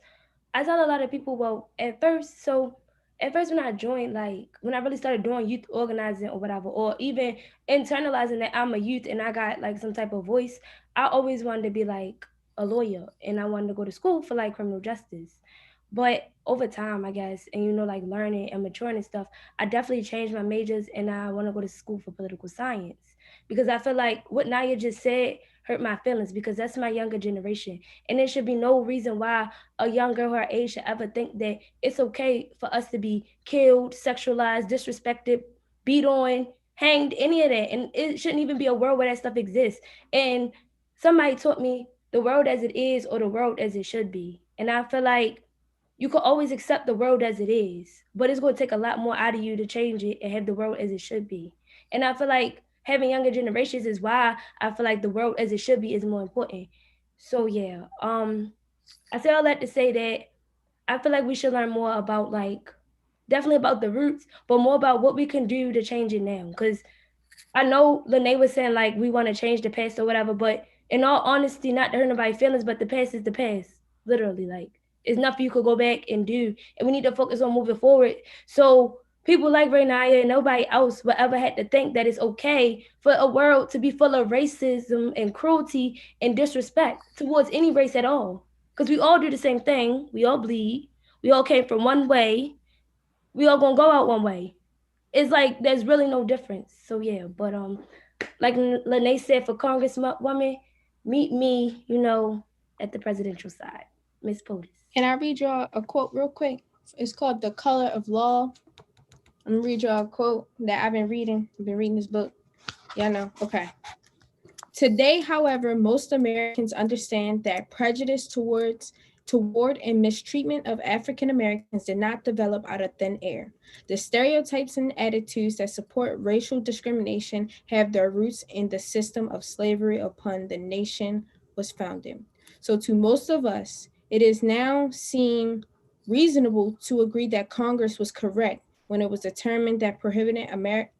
I tell a lot of people, well, at first when I joined, like when I really started doing youth organizing or whatever, or even internalizing that I'm a youth and I got like some type of voice, I always wanted to be like a lawyer and I wanted to go to school for like criminal justice. But over time, I guess, and like learning and maturing and stuff, I definitely changed my majors and I want to go to school for political science because I feel like what Naya just said hurt my feelings because that's my younger generation. And there should be no reason why a young girl her age should ever think that it's okay for us to be killed, sexualized, disrespected, beat on, hanged, any of that. And it shouldn't even be a world where that stuff exists. And somebody taught me the world as it is or the world as it should be. And I feel like you can always accept the world as it is, but it's going to take a lot more out of you to change it and have the world as it should be. And I feel like having younger generations is why I feel like the world as it should be is more important. So yeah, I say all that to say that I feel like we should learn more about like definitely about the roots, but more about what we can do to change it now. Because I know Lene was saying like we want to change the past or whatever, but in all honesty, not to hurt nobody's feelings, but the past is the past. Literally, like it's nothing you could go back and do, and we need to focus on moving forward. So people like Renaya and nobody else will ever had to think that it's okay for a world to be full of racism and cruelty and disrespect towards any race at all. Because we all do the same thing. We all bleed. We all came from one way. We all gonna go out one way. It's like there's really no difference. So yeah, but like Lene said, for Congresswoman, meet me, at the presidential side, Miss POTUS. Can I read y'all a quote real quick? It's called "The Color of Law." I'm gonna read y'all a quote that I've been reading. I've been reading this book. Yeah, know. Okay. Today, however, most Americans understand that prejudice toward and mistreatment of African Americans did not develop out of thin air. The stereotypes and attitudes that support racial discrimination have their roots in the system of slavery upon the nation was founded. So to most of us, it is now seem reasonable to agree that Congress was correct when it was determined that prohibiting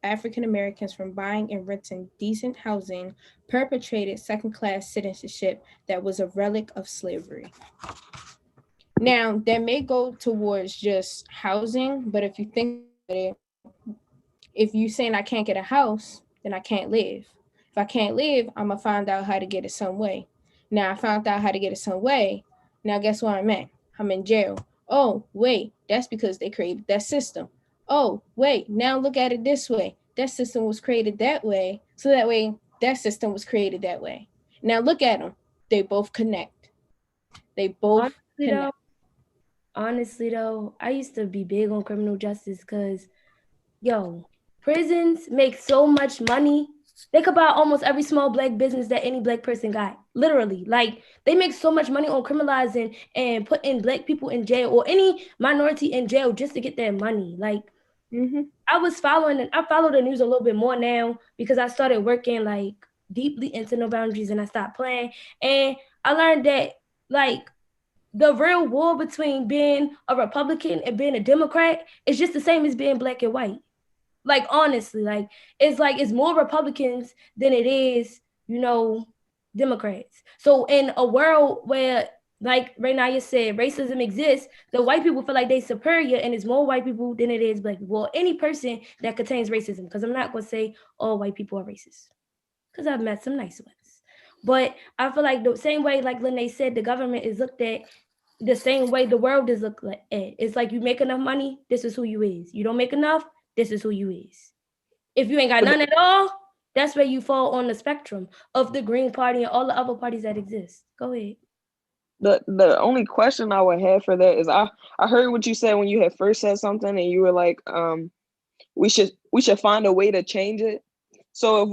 African Americans from buying and renting decent housing perpetrated second-class citizenship that was a relic of slavery. Now, that may go towards just housing, but if you think about it, if you saying I can't get a house, then I can't live. If I can't live, I'm gonna find out how to get it some way. Now I found out how to get it some way. Now guess where I'm at? I'm in jail. Oh, wait, that's because they created that system. Oh, wait, now look at it this way. That system was created that way, so that way that system was created that way. Now look at them. they both connect. They both connect. Honestly though, I used to be big on criminal justice because, yo, prisons make so much money. They could buy almost every small black business that any black person got. Literally. Like, they make so much money on criminalizing and putting black people in jail or any minority in jail just to get their money. Like, I follow the news a little bit more now because I started working like deeply into no boundaries and I stopped playing. And I learned that, like, the real war between being a Republican and being a Democrat is just the same as being black and white. Like, honestly, like it's more Republicans than it is, Democrats. So in a world where, like Renaya said, racism exists, the white people feel like they superior and it's more white people than it is black people. Or any person that contains racism. Because I'm not gonna say all white people are racist. Because I've met some nice ones. But I feel like the same way, like Lene said, the government is looked at the same way the world is looked at. It's like you make enough money, this is who you is. You don't make enough, this is who you is. If you ain't got none at all, that's where you fall on the spectrum of the Green Party and all the other parties that exist. Go ahead. The only question I would have for that is I heard what you said when you had first said something and you were like, we should find a way to change it. So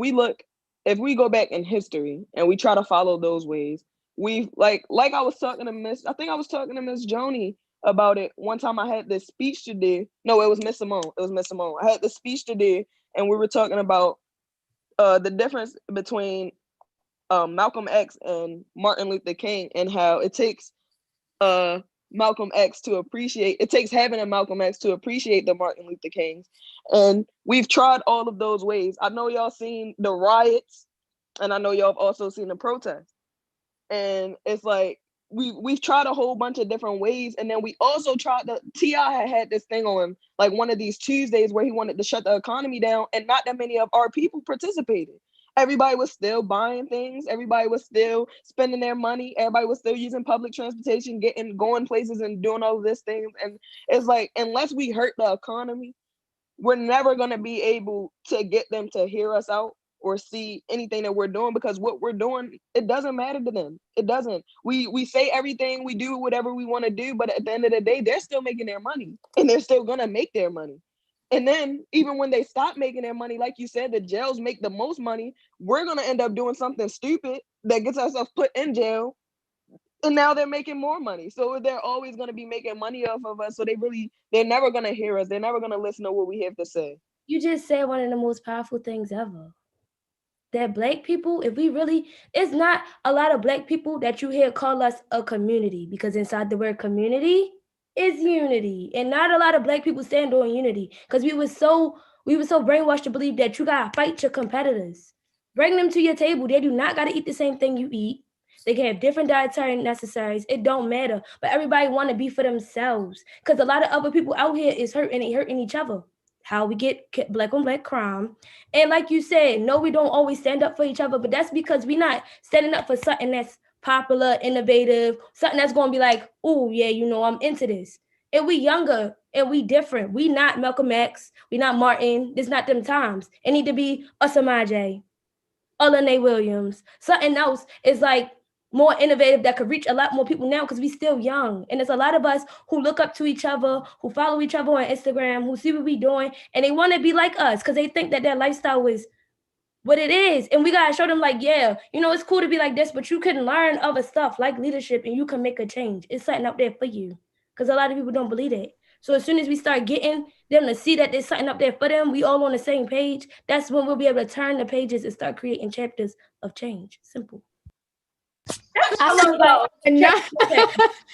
if we go back in history and we try to follow those ways, we've like I was talking to Miss Joni about it one time. I had this speech to do. No, it was Miss Simone. I had this speech to do, and we were talking about the difference between Malcolm X and Martin Luther King, and how it takes Malcolm X to appreciate. It takes having a Malcolm X to appreciate the Martin Luther Kings, and we've tried all of those ways. I know y'all seen the riots, and I know y'all have also seen the protests, and it's like we've tried a whole bunch of different ways, and then we also tried to. T.I. had this thing on like one of these Tuesdays where he wanted to shut the economy down, and not that many of our people participated. Everybody was still buying things. Everybody was still spending their money. Everybody was still using public transportation, going places and doing all of these things. And it's like, unless we hurt the economy, we're never going to be able to get them to hear us out or see anything that we're doing, because what we're doing, it doesn't matter to them. It doesn't. We say everything, we do whatever we want to do, but at the end of the day, they're still making their money, and they're still going to make their money. And then even when they stop making their money, like you said, the jails make the most money. We're going to end up doing something stupid that gets ourselves put in jail. And now they're making more money. So they're always going to be making money off of us. So they're never going to hear us. They're never going to listen to what we have to say. You just said one of the most powerful things ever. That black people, it's not a lot of black people that you hear call us a community, because inside the word community is unity, and not a lot of black people stand on unity, because we were so brainwashed to believe that you gotta fight your competitors. Bring them to your table. They do not gotta eat the same thing you eat. They can have different dietary necessaries. It don't matter. But everybody want to be for themselves, because a lot of other people out here is hurting and hurting each other. How we get black on black crime. And like you said, no, we don't always stand up for each other, but that's because we're not standing up for something that's popular, innovative, something that's going to be like, oh, yeah, I'm into this. And we younger and we different. We not Malcolm X. We not Martin. This not them times. It need to be Osamaje, Lene Williams. Something else is like more innovative that could reach a lot more people now, because we still young. And there's a lot of us who look up to each other, who follow each other on Instagram, who see what we doing, and they want to be like us because they think that their lifestyle is what it is. And we got to show them like, yeah, it's cool to be like this, but you can learn other stuff like leadership and you can make a change. It's something up there for you, because a lot of people don't believe it. So as soon as we start getting them to see that there's something up there for them, we all on the same page, that's when we'll be able to turn the pages and start creating chapters of change. Simple.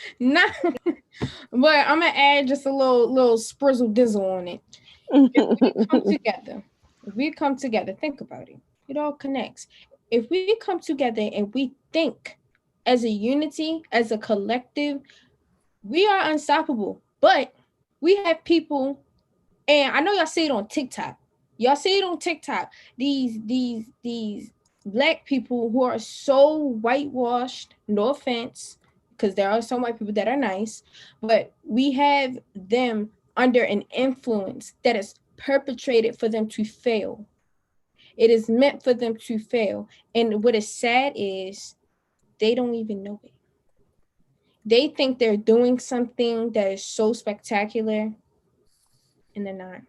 Not, but I'm gonna add just a little sprizzle dizzle on it. If we come together, think about it. It all connects. If we come together and we think as a unity, as a collective, we are unstoppable. But we have people, and I know y'all see it on TikTok. These Black people who are so whitewashed, no offense, because there are some white people that are nice, but we have them under an influence that is perpetrated for them to fail. It is meant for them to fail. And what is sad is they don't even know it. They think they're doing something that is so spectacular, and they're not.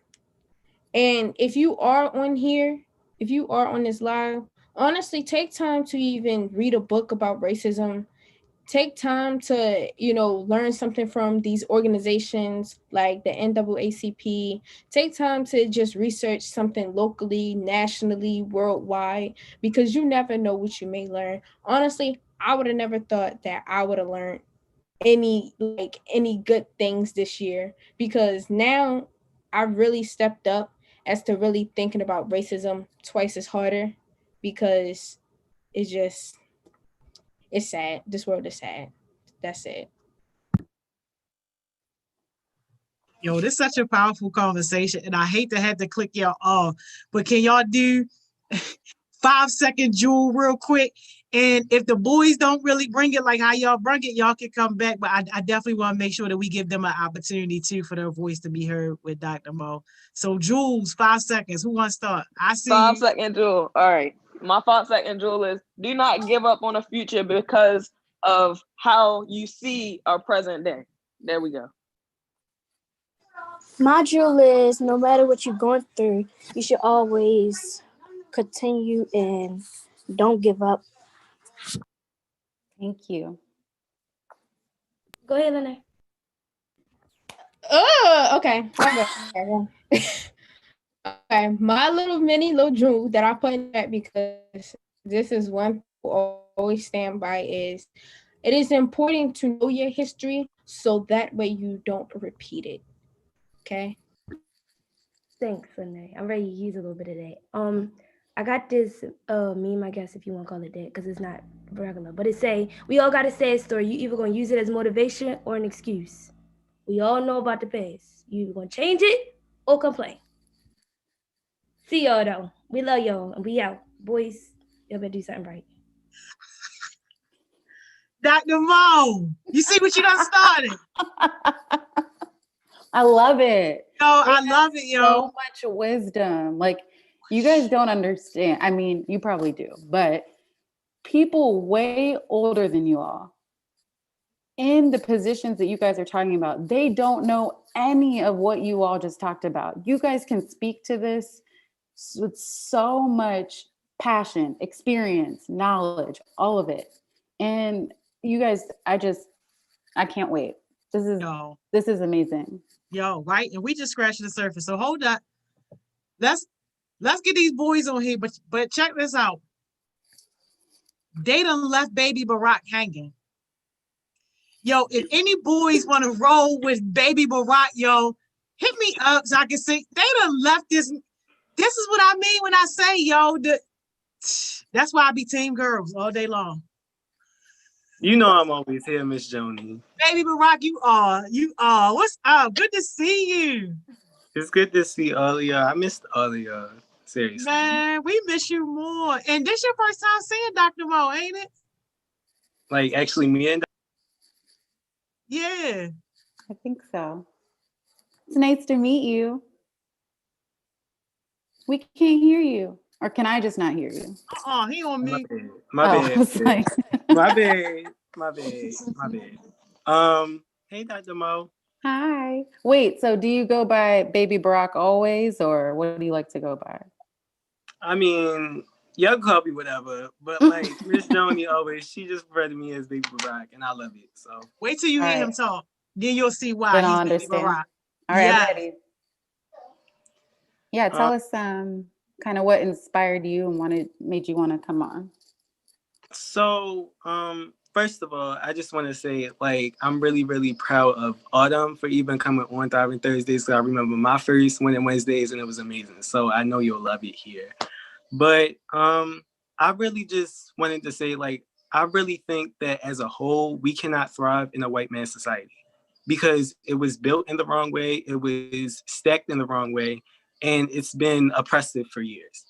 And if you are on here, if you are on this live, honestly, take time to even read a book about racism. Take time to, learn something from these organizations like the NAACP. Take time to just research something locally, nationally, worldwide, because you never know what you may learn. Honestly, I would have never thought that I would have learned any good things this year, because now I really stepped up as to really thinking about racism twice as harder, because it's just it's sad. This world is sad. That's it. Yo, this is such a powerful conversation, and I hate to have to click y'all off, but can y'all do 5-second jewel real quick? And if the boys don't really bring it like how y'all bring it, y'all can come back. But I definitely want to make sure that we give them an opportunity too for their voice to be heard with Dr. Mo. So Jules, 5 seconds. Who wants to start? I see 5-second jewel. All right. My 5-second jewel is do not give up on the future because of how you see our present day. There we go. My drill is no matter what you're going through, you should always continue and don't give up. Thank you. Go ahead, Lene. Oh, okay. Okay, my little jewel that I put in that, because this is one I'll always stand by, is it is important to know your history so that way you don't repeat it. Okay. Thanks, Lene. I'm ready to use a little bit of that. I got this meme, I guess, if you want to call it that, because it's not regular. But it say, we all got a sad story. You either going to use it as motivation or an excuse. We all know about the past. You either going to change it or complain. See y'all, though. We love y'all, and we out. Boys, y'all better do something right. Dr. Mo. You see what you done started? I love it. Yo, I love it, yo. So much wisdom. Like, you guys don't understand. I mean, you probably do, but people way older than you all in the positions that you guys are talking about, they don't know any of what you all just talked about. You guys can speak to this with so much passion, experience, knowledge, all of it. And you guys, I can't wait. This is amazing. Yo, right? And we just scratched the surface. So hold up. Let's get these boys on here, but check this out. They done left baby Barack hanging. Yo, if any boys want to roll with baby Barack, yo, hit me up so I can see. They done left this. This is what I mean when I say, yo, that's why I be team girls all day long. You know I'm always here, Miss Joni. Baby Barack, you are. What's up? Good to see you. It's good to see all of y'all. I missed all of y'all. Seriously. Man, we miss you more. And this your first time seeing Dr. Mo, ain't it? Like, actually, me and Yeah. I think so. It's nice to meet you. We can't hear you. Or can I just not hear you? He on me. My bad. Like... My bad. Hey, Dr. Mo. Hi. Wait, so do you go by Baby Barack always, or what do you like to go by? I mean, y'all can call me whatever, but like Miss Joni always, she just referred to me as Baby Barack, and I love it. So wait till you hear him talk. Then you'll see why then he's I'll Baby understand. Barack. All right, I'm ready. Yeah, tell us kind of what inspired you and made you want to come on. So, first of all, I just want to say, like, I'm really, really proud of Autumn for even coming on Thriving Thursdays. So I remember my first Winning Wednesdays, and it was amazing. So I know you'll love it here. But I really just wanted to say, like, I really think that as a whole, we cannot thrive in a white man society because it was built in the wrong way. It was stacked in the wrong way. And it's been oppressive for years.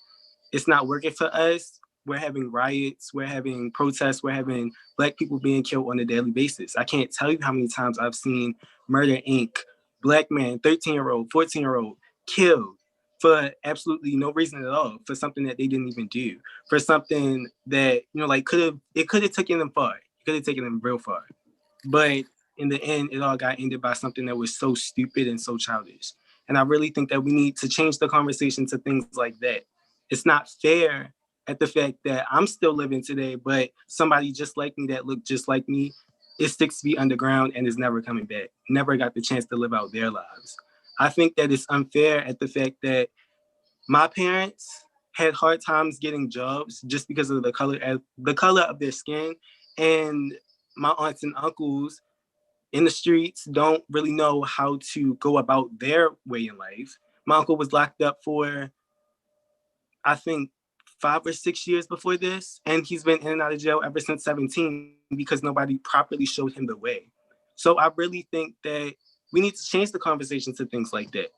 It's not working for us. We're having riots, we're having protests, we're having Black people being killed on a daily basis. I can't tell you how many times I've seen Murder Inc., Black man, 13-year-old, 14-year-old, killed. for absolutely no reason at all, for something that they didn't even do, for something that, like it could have taken them far. It could have taken them real far. But in the end, it all got ended by something that was so stupid and so childish. And I really think that we need to change the conversation to things like that. It's not fair at the fact that I'm still living today, but somebody just like me that looked just like me is 6 feet underground and is never coming back, never got the chance to live out their lives. I think that it's unfair at the fact that my parents had hard times getting jobs just because of the color of their skin, and my aunts and uncles in the streets don't really know how to go about their way in life. My uncle was locked up for, I think, 5 or 6 years before this, and he's been in and out of jail ever since 17 because nobody properly showed him the way. So I really think that we need to change the conversation to things like that.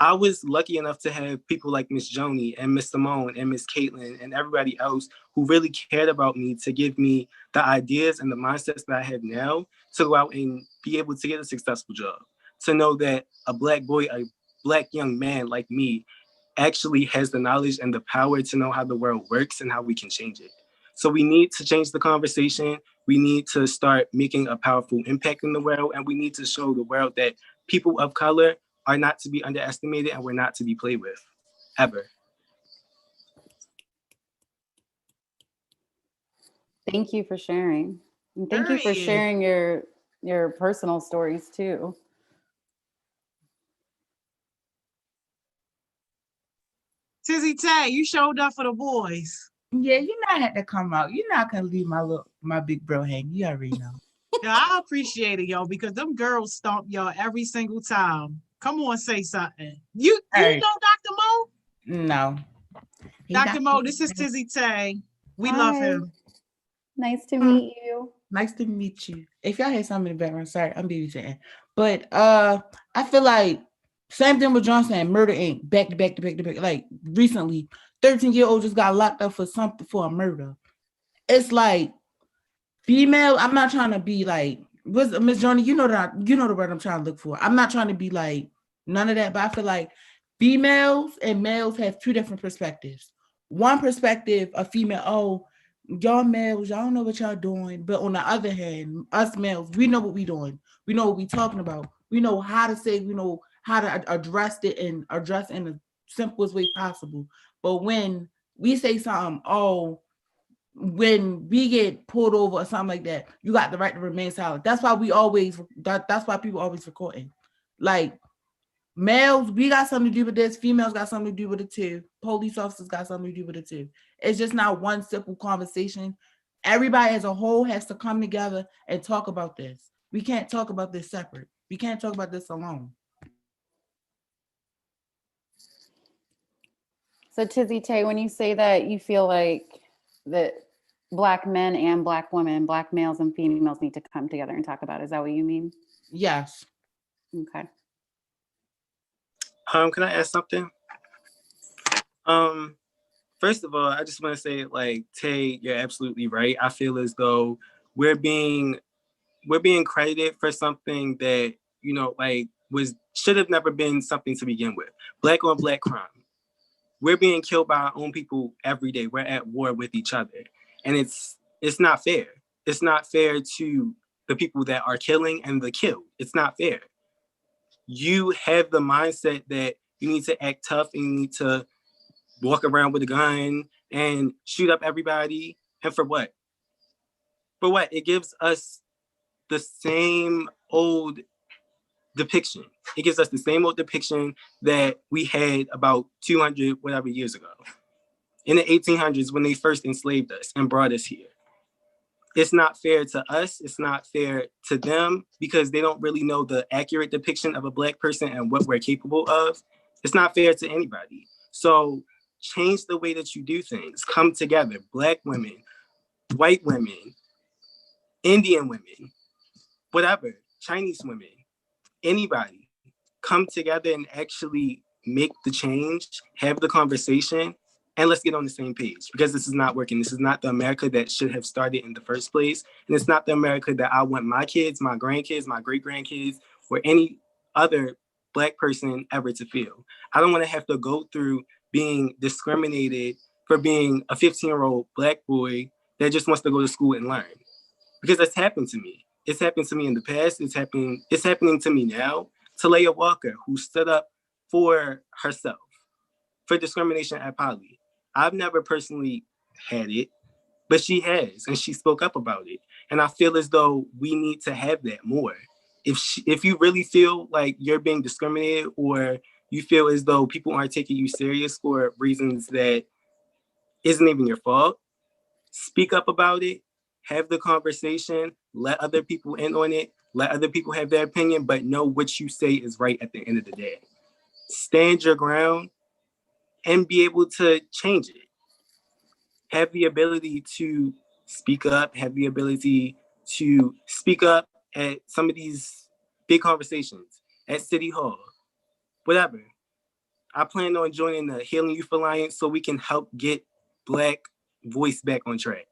I was lucky enough to have people like Miss Joni and Miss Simone and Miss Caitlin and everybody else who really cared about me to give me the ideas and the mindsets that I have now to go out and be able to get a successful job. To know that a Black boy, a Black young man like me actually has the knowledge and the power to know how the world works and how we can change it. So we need to change the conversation. We need to start making a powerful impact in the world, and we need to show the world that people of color are not to be underestimated and we're not to be played with, ever. Thank you for sharing. And thank you for Period. sharing your personal stories too. Tizzy Tay, you showed up for the boys. Yeah, you know I had to come out. You're not gonna leave my big bro hanging. You already know. Yeah, I appreciate it, yo, because them girls stomp y'all every single time. Come on, say something. You Hey. know Dr. Mo? No. He Dr. got- Mo, this is Tizzy Tay. We love Hi. him. Nice to meet you. Nice to meet you. If y'all hear something in the background, sorry, I'm babysitting. But I feel like same thing with Johnson and Murder Inc. Back to back to back to back. Like recently, 13-year-old just got locked up for something for a murder. It's like female. I'm not trying to be like Miss Johnny. You know the word I'm trying to look for. I'm not trying to be like none of that, but I feel like females and males have two different perspectives. One perspective, a female, oh, y'all males, y'all don't know what y'all doing. But on the other hand, us males, we know what we doing. We know what we talking about. We know how to say, we know how to address it and address in the simplest way possible. But when we say something, oh, when we get pulled over or something like that, you got the right to remain silent. That's why that's why people always recording. Like males, we got something to do with this. Females got something to do with it too. Police officers got something to do with it too. It's just not one simple conversation. Everybody as a whole has to come together and talk about this. We can't talk about this separate. We can't talk about this alone. So Tizzy Tay, when you say that you feel like that Black men and Black women, Black males and females need to come together and talk about it, is that what you mean? Yes. Okay. Can I ask something? First of all, I just want to say, like, Tay, you're absolutely right. I feel as though we're being credited for something that, like, should have never been something to begin with. Black on Black crime. We're being killed by our own people every day. We're at war with each other. And it's not fair. It's not fair to the people that are killing and the killed. It's not fair. You have the mindset that you need to act tough and you need to walk around with a gun and shoot up everybody. And for what? For what? It gives us the same old depiction. It gives us the same old depiction that we had about 200 whatever years ago. In the 1800s when they first enslaved us and brought us here. It's not fair to us. It's not fair to them because they don't really know the accurate depiction of a Black person and what we're capable of. It's not fair to anybody. So change the way that you do things. Come together. Black women, white women, Indian women, whatever, Chinese women, anybody, come together and actually make the change, have the conversation, and let's get on the same page because this is not working. This is not the America that should have started in the first place. And it's not the America that I want my kids, my grandkids, my great grandkids, or any other Black person ever to feel. I don't want to have to go through being discriminated for being a 15-year-old Black boy that just wants to go to school and learn. Because that's happened to me. It's happened to me in the past. It's happening to me now. Talaya Walker, who stood up for herself for discrimination at Poly. I've never personally had it, but she has, and she spoke up about it. And I feel as though we need to have that more. If you really feel like you're being discriminated, or you feel as though people aren't taking you serious for reasons that isn't even your fault, speak up about it, have the conversation, let other people in on it, let other people have their opinion, but know what you say is right at the end of the day. Stand your ground and be able to change it. Have the ability to speak up, have the ability to speak up at some of these big conversations at City Hall, whatever. I plan on joining the Healing Youth Alliance so we can help get Black voice back on track.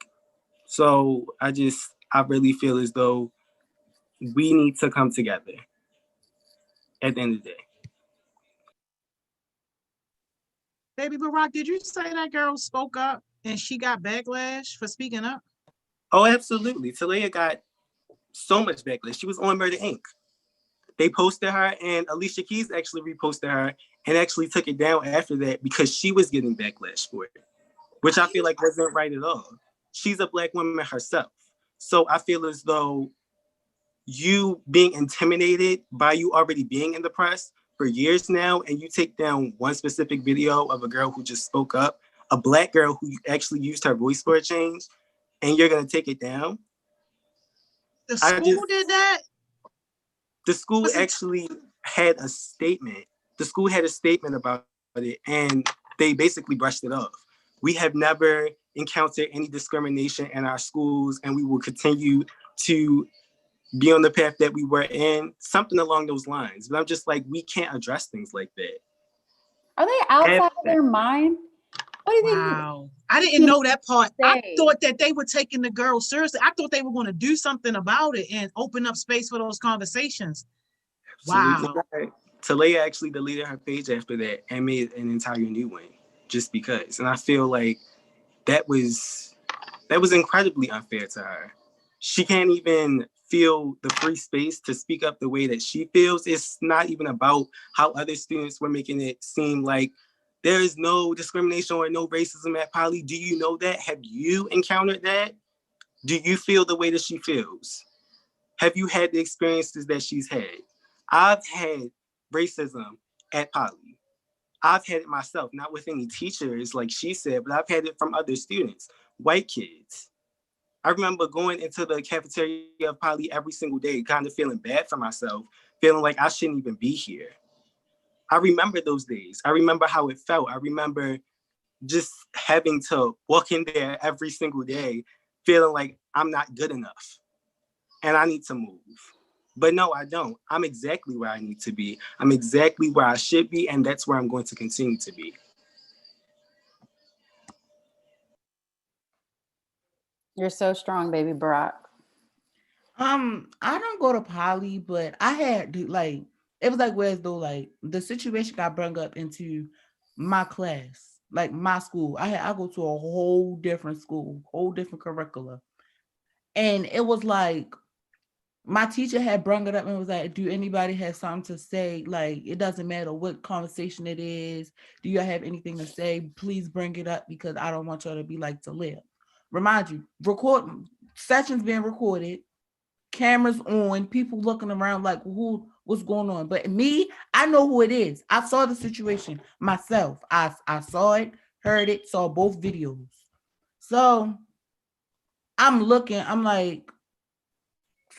So I really feel as though we need to come together at the end of the day. Baby Barack, did you say that girl spoke up and she got backlash for speaking up? Oh, absolutely. Talaya got so much backlash. She was on Murder Inc. They posted her, and Alicia Keys actually reposted her and actually took it down after that because she was getting backlash for it, which I feel like wasn't right at all. She's a Black woman herself. So I feel as though you being intimidated by you already being in the press for years now, and you take down one specific video of a girl who just spoke up, a Black girl who actually used her voice for a change, and you're going to take it down. The school did that? The school actually had a statement. The school had a statement about it, and they basically brushed it off. We have never encountered any discrimination in our schools, and we will continue to be on the path that we were in, something along those lines. But I'm just like, we can't address things like that. Are they outside of their mind? What do you think? Wow. I didn't know that part. I thought that they were taking the girl seriously. I thought they were going to do something about it and open up space for those conversations. Wow. Talaya actually deleted her page after that and made an entire new one just because. And I feel like that was incredibly unfair to her. She can't even feel the free space to speak up the way that she feels. It's not even about how other students were making it seem like there is no discrimination or no racism at Poly. Do you know that? Have you encountered that? Do you feel the way that she feels? Have you had the experiences that she's had? I've had racism at Poly. I've had it myself, not with any teachers, like she said, but I've had it from other students, white kids. I remember going into the cafeteria of Poly every single day, kind of feeling bad for myself, feeling like I shouldn't even be here. I remember those days. I remember how it felt. I remember just having to walk in there every single day, feeling like I'm not good enough and I need to move. But no, I don't. I'm exactly where I need to be. I'm exactly where I should be, and that's where I'm going to continue to be. You're so strong, baby Barack. I don't go to Poly, but I had to, like, it was like whereas though like the situation got brought up into my class, like my school. I go to a whole different school, whole different curricula. And it was like my teacher had brought it up and was like, do anybody have something to say? Like, it doesn't matter what conversation it is. Do you have anything to say? Please bring it up because I don't want y'all to be like to live. Remind you, sessions being recorded, cameras on, people looking around like, what's going on? But me, I know who it is. I saw the situation myself. I saw it, heard it, saw both videos. So I'm looking, I'm like,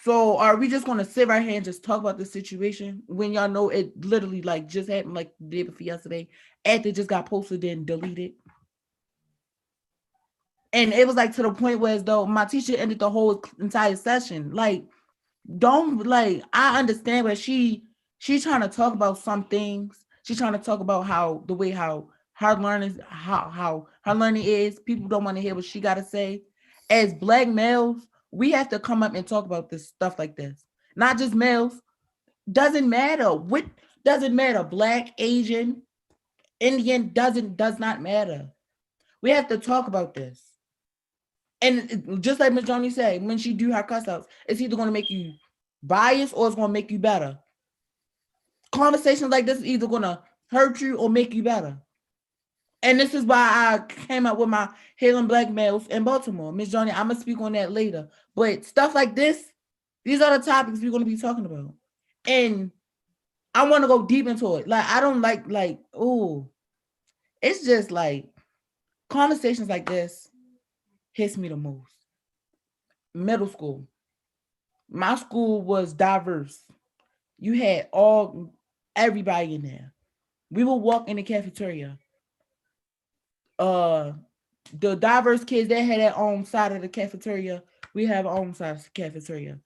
so are we just gonna sit right here and just talk about this situation when y'all know it literally like just happened like the day before yesterday, after just got posted and deleted? And it was like to the point where as though my teacher ended the whole entire session. Like, don't, like, I understand, but she's trying to talk about some things. She's trying to talk about how the way how her learning is. People don't want to hear what she got to say. As Black males, we have to come up and talk about this stuff like this. Not just males. Doesn't matter what Doesn't matter. Black, Asian, Indian, does not matter. We have to talk about this. And just like Ms. Joni said, when she do her cuss outs, it's either going to make you biased or it's going to make you better. Conversations like this is either going to hurt you or make you better. And this is why I came up with my Hailing Black Males in Baltimore. Ms. Joni, I'm going to speak on that later. But stuff like this, these are the topics we're going to be talking about. And I want to go deep into it. Like, I don't like, it's just like conversations like this hits me the most. Middle school. My school was diverse. You had everybody in there. We would walk in the cafeteria. The diverse kids, they had their own side of the cafeteria. We have our own side of the cafeteria.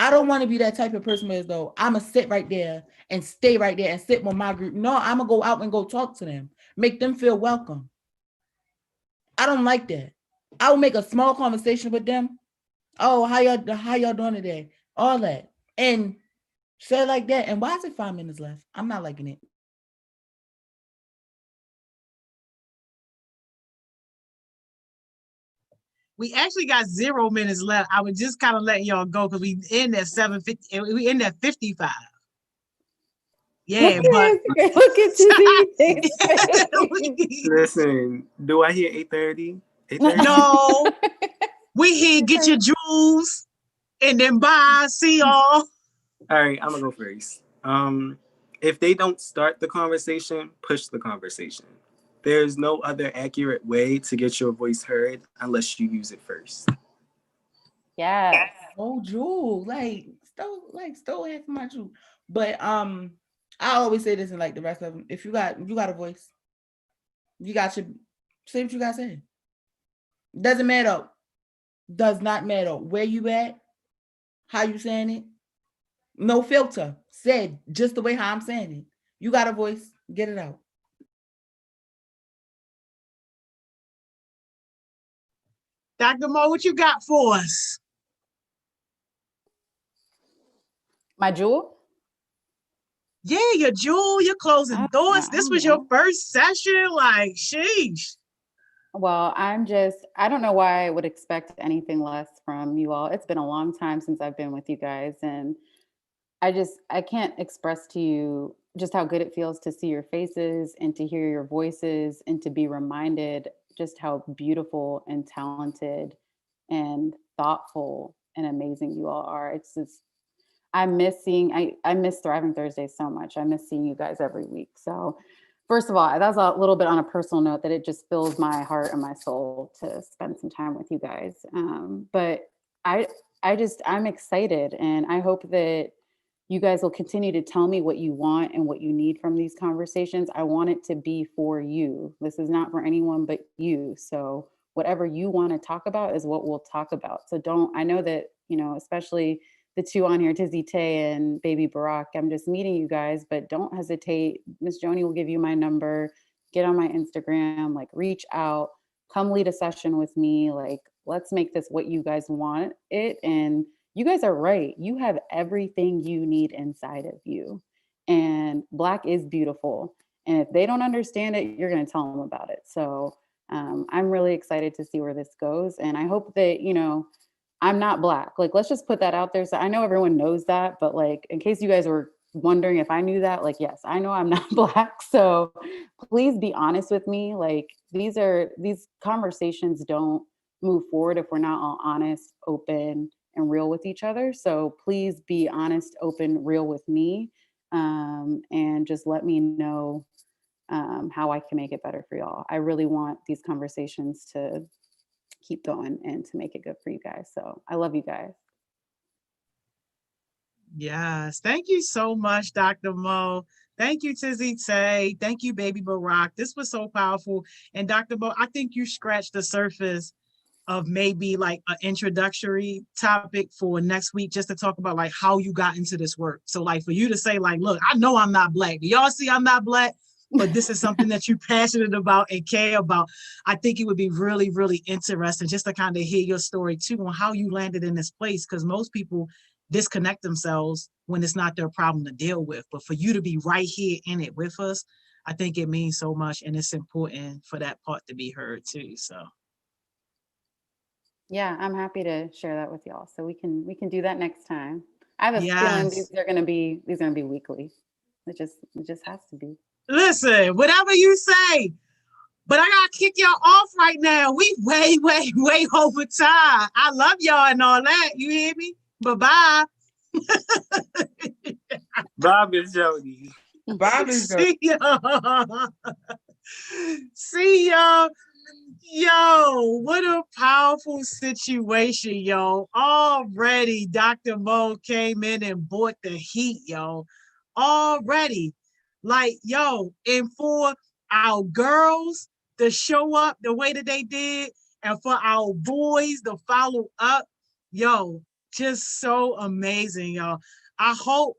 I don't want to be that type of person as though I'm going to sit right there and stay right there and sit with my group. No, I'm going to go out and go talk to them. Make them feel welcome. I don't like that. I will make a small conversation with them. Oh, how y'all doing today? All that. And say it like that. And why is it 5 minutes left? I'm not liking it. We actually got 0 minutes left. I was just kind of letting y'all go because we in at 7:50. We in at 55. Yeah, but look at listen, do I hear 8:30? 8:30? No, we here. Get your jewels and then bye. See y'all. All right, I'm gonna go first. If they don't start the conversation, push the conversation. There's no other accurate way to get your voice heard unless you use it first. Yeah. Oh, Jewel, still half my Jewel. But I always say this in like the rest of them. If you got a voice, you got to say what you got to say. Doesn't matter. Does not matter where you at, how you saying it. No filter. Said just the way how I'm saying it. You got a voice, get it out. Dr. Mo, what you got for us? My jewel? Yeah, your jewel, your closing thoughts. This was your first session. Like, sheesh. Well, I don't know why I would expect anything less from you all. It's been a long time since I've been with you guys. And I can't express to you just how good it feels to see your faces and to hear your voices and to be reminded just how beautiful and talented and thoughtful and amazing you all are. It's just, I miss Thriving Thursdays so much. I miss seeing you guys every week. So first of all, that's a little bit on a personal note that it just fills my heart and my soul to spend some time with you guys. But I'm excited, and I hope that you guys will continue to tell me what you want and what you need from these conversations. I want it to be for you. This is not for anyone but you. So whatever you want to talk about is what we'll talk about. So I know that, especially the two on here, Tizzy Tay and Baby Barack, I'm just meeting you guys, but don't hesitate. Miss Joni will give you my number. Get on my Instagram, reach out, come lead a session with me. Let's make this what you guys want it. And you guys are right. You have everything you need inside of you. And Black is beautiful. And if they don't understand it, you're going to tell them about it. So I'm really excited to see where this goes. And I hope that, I'm not Black. Let's just put that out there. So I know everyone knows that, but in case you guys were wondering if I knew that, yes, I know I'm not Black. So please be honest with me. These conversations don't move forward if we're not all honest, open, and real with each other. So please be honest, open, real with me, and just let me know how I can make it better for y'all. I really want these conversations to keep going and to make it good for you guys. So I love you guys. Yes. Thank you so much, Dr. Mo. Thank you, Tizzy Tay. Thank you, Baby Barack. This was so powerful. And Dr. Mo, I think you scratched the surface of maybe an introductory topic for next week, just to talk about how you got into this work. So for you to say look, I know I'm not Black. Do y'all see I'm not Black? But this is something that you're passionate about and care about. I think it would be really, really interesting just to kind of hear your story too on how you landed in this place. Because most people disconnect themselves when it's not their problem to deal with. But for you to be right here in it with us, I think it means so much, and it's important for that part to be heard too. So Yeah, I'm happy to share that with y'all. So we can do that next time. I have a feeling yes. these are gonna be weekly. It just has to be. Listen, whatever you say, but I gotta kick y'all off right now. We way over time. I love y'all and all that. You hear me? Bye-bye. Bob and Jody. Bob is the See y'all. See y'all. Yo, what a powerful situation, yo. Already Dr. Mo came in and brought the heat, yo. Already. Like, yo, and for our girls to show up the way that they did, and for our boys to follow up, yo, just so amazing, yo. I hope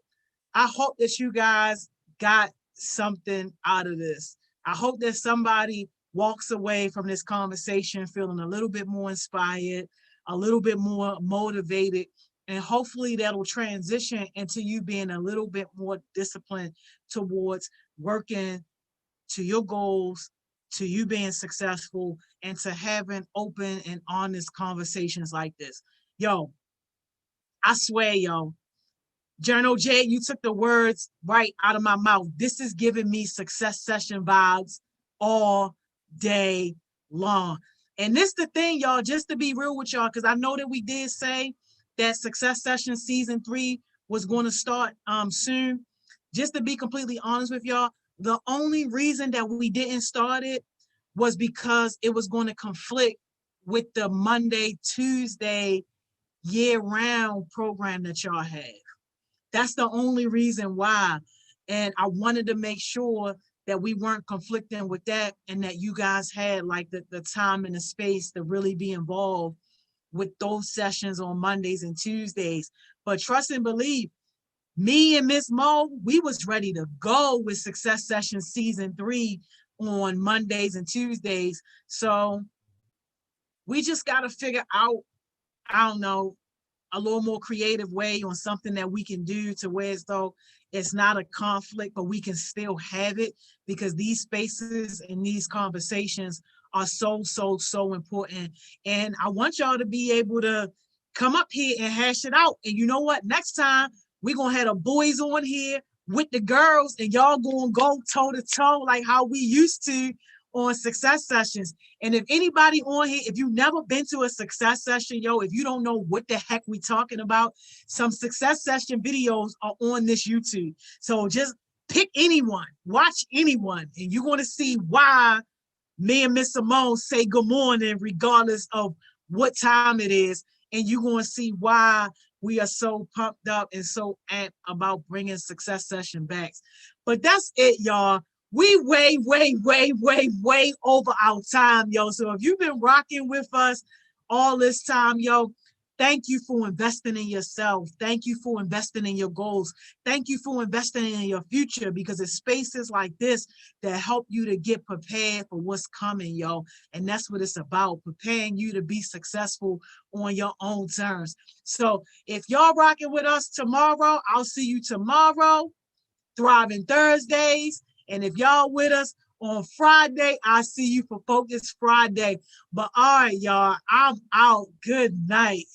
that you guys got something out of this. I hope that somebody walks away from this conversation feeling a little bit more inspired, a little bit more motivated, and hopefully that'll transition into you being a little bit more disciplined towards working to your goals, to you being successful, and to having open and honest conversations like this. Yo, I swear, yo, Journal J, you took the words right out of my mouth. This is giving me Success Session vibes all day long. And this the thing, y'all, just to be real with y'all, because I know that we did say that Success Session season 3 was going to start soon. Just to be completely honest with y'all, the only reason that we didn't start it was because it was going to conflict with the Monday, Tuesday year-round program that y'all have. That's the only reason why. And I wanted to make sure that we weren't conflicting with that, and that you guys had like the time and the space to really be involved with those sessions on Mondays and Tuesdays. But trust and believe, me and Miss Mo, we was ready to go with Success Session season 3 on Mondays and Tuesdays. So we just got to figure out, I don't know, a little more creative way on something that we can do to where as though it's not a conflict, but we can still have it, because these spaces and these conversations are so important. And I want y'all to be able to come up here and hash it out. And you know what? Next time we're going to have the boys on here with the girls, and y'all going to go toe to toe like how we used to on Success Sessions. And if anybody on here, if you've never been to a Success Session, yo, if you don't know what the heck we talking about, some Success Session videos are on this YouTube. So just pick anyone, watch anyone, and you're going to see why me and Miss Simone say good morning regardless of what time it is. And you're going to see why we are so pumped up and so amped about bringing Success Session back. But that's it, y'all. We way over our time, yo. So if you've been rocking with us all this time, yo, thank you for investing in yourself. Thank you for investing in your goals. Thank you for investing in your future, because it's spaces like this that help you to get prepared for what's coming, yo. And that's what it's about, preparing you to be successful on your own terms. So if y'all rocking with us tomorrow, I'll see you tomorrow. Thriving Thursdays. And if y'all with us on Friday, I'll see you for Focus Friday. But all right, y'all, I'm out. Good night.